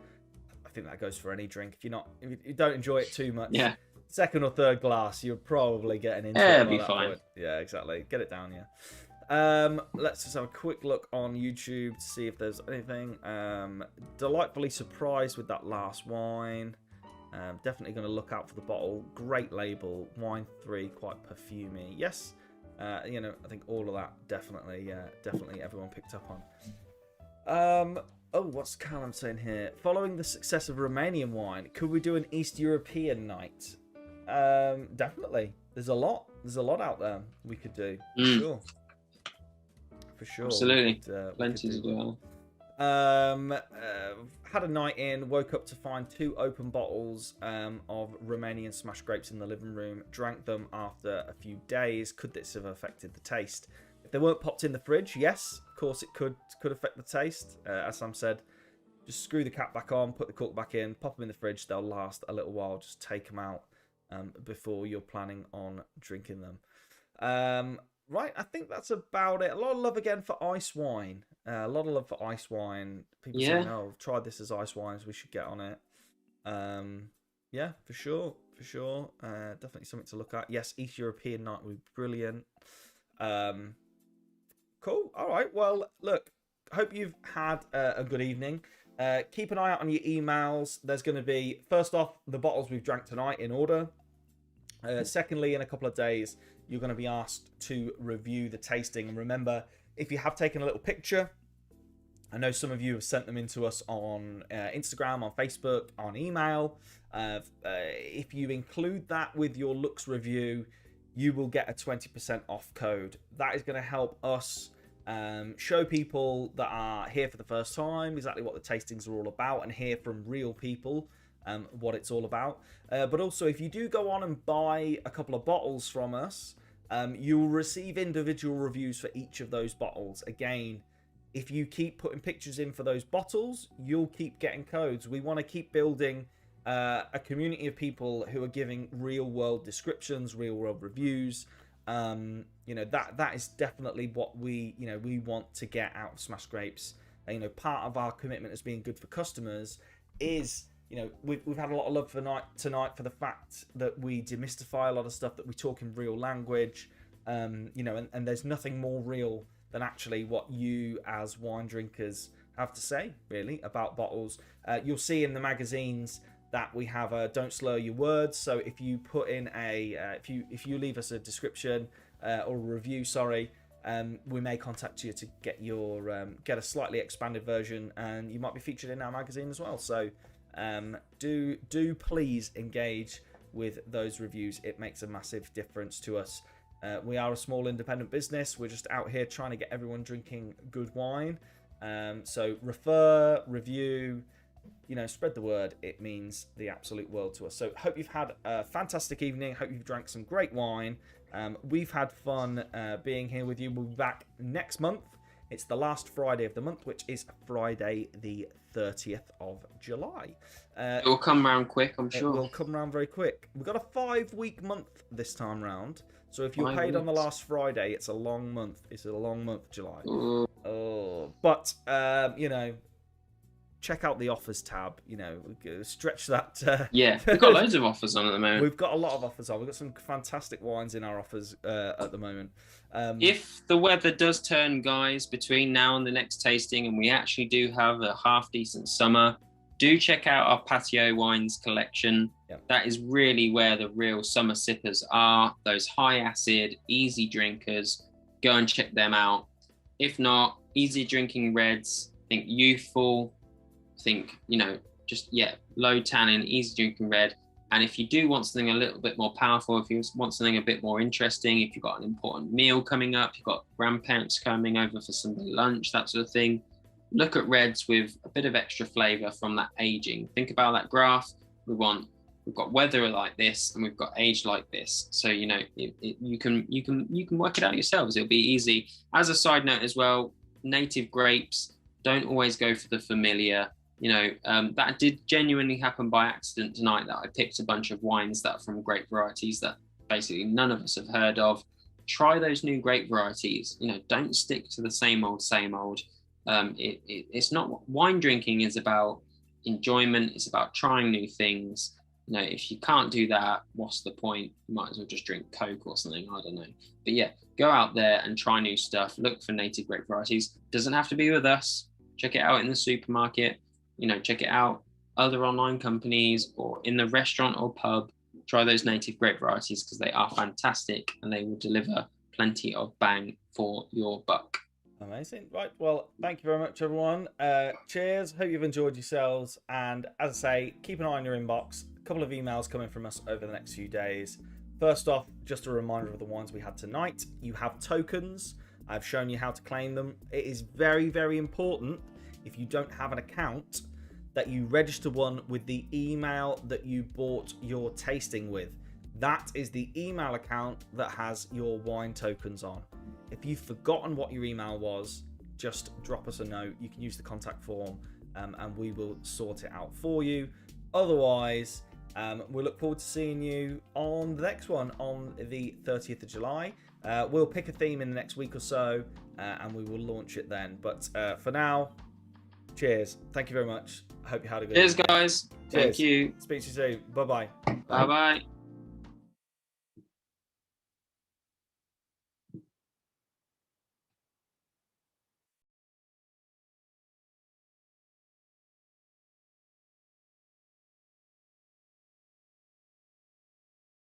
I think that goes for any drink. If you don't enjoy it too much, second or third glass, you're probably getting into it. It'll be fine. Point. Yeah, exactly. Get it down, Let's just have a quick look on YouTube to see if there's anything. Delightfully surprised with that last wine. Definitely going to look out for the bottle. Great label. Wine 3, quite perfumey. Yes. I think all of that definitely everyone picked up on. What's Callum saying here? Following the success of Romanian wine, could we do an East European night? Definitely. There's a lot out there we could do. For sure. Absolutely. Plenty to do. Had a night in, woke up to find 2 open bottles of Romanian smashed grapes in the living room. Drank them after a few days. Could this have affected the taste? If they weren't popped in the fridge, yes, of course it could affect the taste. As Sam said, just screw the cap back on, put the cork back in, pop them in the fridge. They'll last a little while. Just take them out before you're planning on drinking them. Right, I think that's about it. A lot of love again for ice wine. A lot of love for ice wine. People saying, "Oh, I've tried this as ice wines. We should get on it." Yeah, for sure. Definitely something to look at. Yes, East European night would be brilliant. Cool. All right. Well, look. Hope you've had a good evening. Keep an eye out on your emails. There's going to be, first off, the bottles we've drank tonight in order. Secondly, in a couple of days, you're going to be asked to review the tasting. And remember, if you have taken a little picture, I know some of you have sent them into us on Instagram, on Facebook, on email. If you include that with your looks review, you will get a 20% off code. That is going to help us show people that are here for the first time exactly what the tastings are all about, and hear from real people what it's all about. But also, if you do go on and buy a couple of bottles from us, you will receive individual reviews for each of those bottles. Again, if you keep putting pictures in for those bottles, you'll keep getting codes. We want to keep building a community of people who are giving real world descriptions, real world reviews. That is definitely what we want to get out of Smash Grapes. Part of our commitment as being good for customers is, we've had a lot of love for tonight for the fact that we demystify a lot of stuff, that we talk in real language, and there's nothing more real than actually what you as wine drinkers have to say, really, about bottles. You'll see in the magazines that we have a don't slur your words. So if you put in if you leave us a description or a review, we may contact you to get get a slightly expanded version, and you might be featured in our magazine as well. So do please engage with those reviews. It makes a massive difference to us. We are a small independent business. We're just out here trying to get everyone drinking good wine. So refer, review, spread the word. It means the absolute world to us. So hope you've had a fantastic evening. Hope you've drank some great wine. We've had fun being here with you. We'll be back next month. It's the last Friday of the month, which is Friday the 30th of July. It will come round quick, I'm sure. It will come round very quick. We've got a 5-week month this time round. So if you're paid on the last Friday, it's a long month. It's a long month, July. But check out the offers tab. Stretch that. Yeah, we've got loads of offers on at the moment. We've got a lot of offers on. We've got some fantastic wines in our offers at the moment. If the weather does turn, guys, between now and the next tasting, and we actually do have a half decent summer, do check out our Patio Wines collection. Yep. That is really where the real summer sippers are. Those high acid, easy drinkers. Go and check them out. If not, easy drinking reds. Think youthful. Think, low tannin, easy drinking red. And if you do want something a little bit more powerful, if you want something a bit more interesting, if you've got an important meal coming up, you've got grandparents coming over for Sunday lunch, that sort of thing, look at reds with a bit of extra flavour from that aging. Think about that graph. We've got weather like this, and we've got age like this. So you can work it out yourselves. It'll be easy. As a side note as well, native grapes, don't always go for the familiar. That did genuinely happen by accident tonight, that I picked a bunch of wines that are from grape varieties that basically none of us have heard of. Try those new grape varieties. Don't stick to the same old. It's not, wine drinking is about enjoyment. It's about trying new things. If you can't do that, what's the point? You might as well just drink Coke or something. I don't know. But yeah, go out there and try new stuff. Look for native grape varieties. Doesn't have to be with us. Check it out in the supermarket. Check it out other online companies or in the restaurant or pub. Try those native grape varieties because they are fantastic and they will deliver plenty of bang for your buck. Amazing. Right. Well, thank you very much, everyone. Cheers. Hope you've enjoyed yourselves. And as I say, keep an eye on your inbox. A couple of emails coming from us over the next few days. First off, just a reminder of the ones we had tonight. You have tokens. I've shown you how to claim them. It is very, very important, if you don't have an account, that you register one with the email that you bought your tasting with. That is the email account that has your wine tokens on. If you've forgotten what your email was, just drop us a note. You can use the contact form and we will sort it out for you. Otherwise, we look forward to seeing you on the next one on the 30th of July. We'll pick a theme in the next week or so and we will launch it then. But for now, cheers. Thank you very much. I hope you had a good Cheers, guys. Cheers. Thank you. Speak to you soon. Bye-bye. Bye-bye.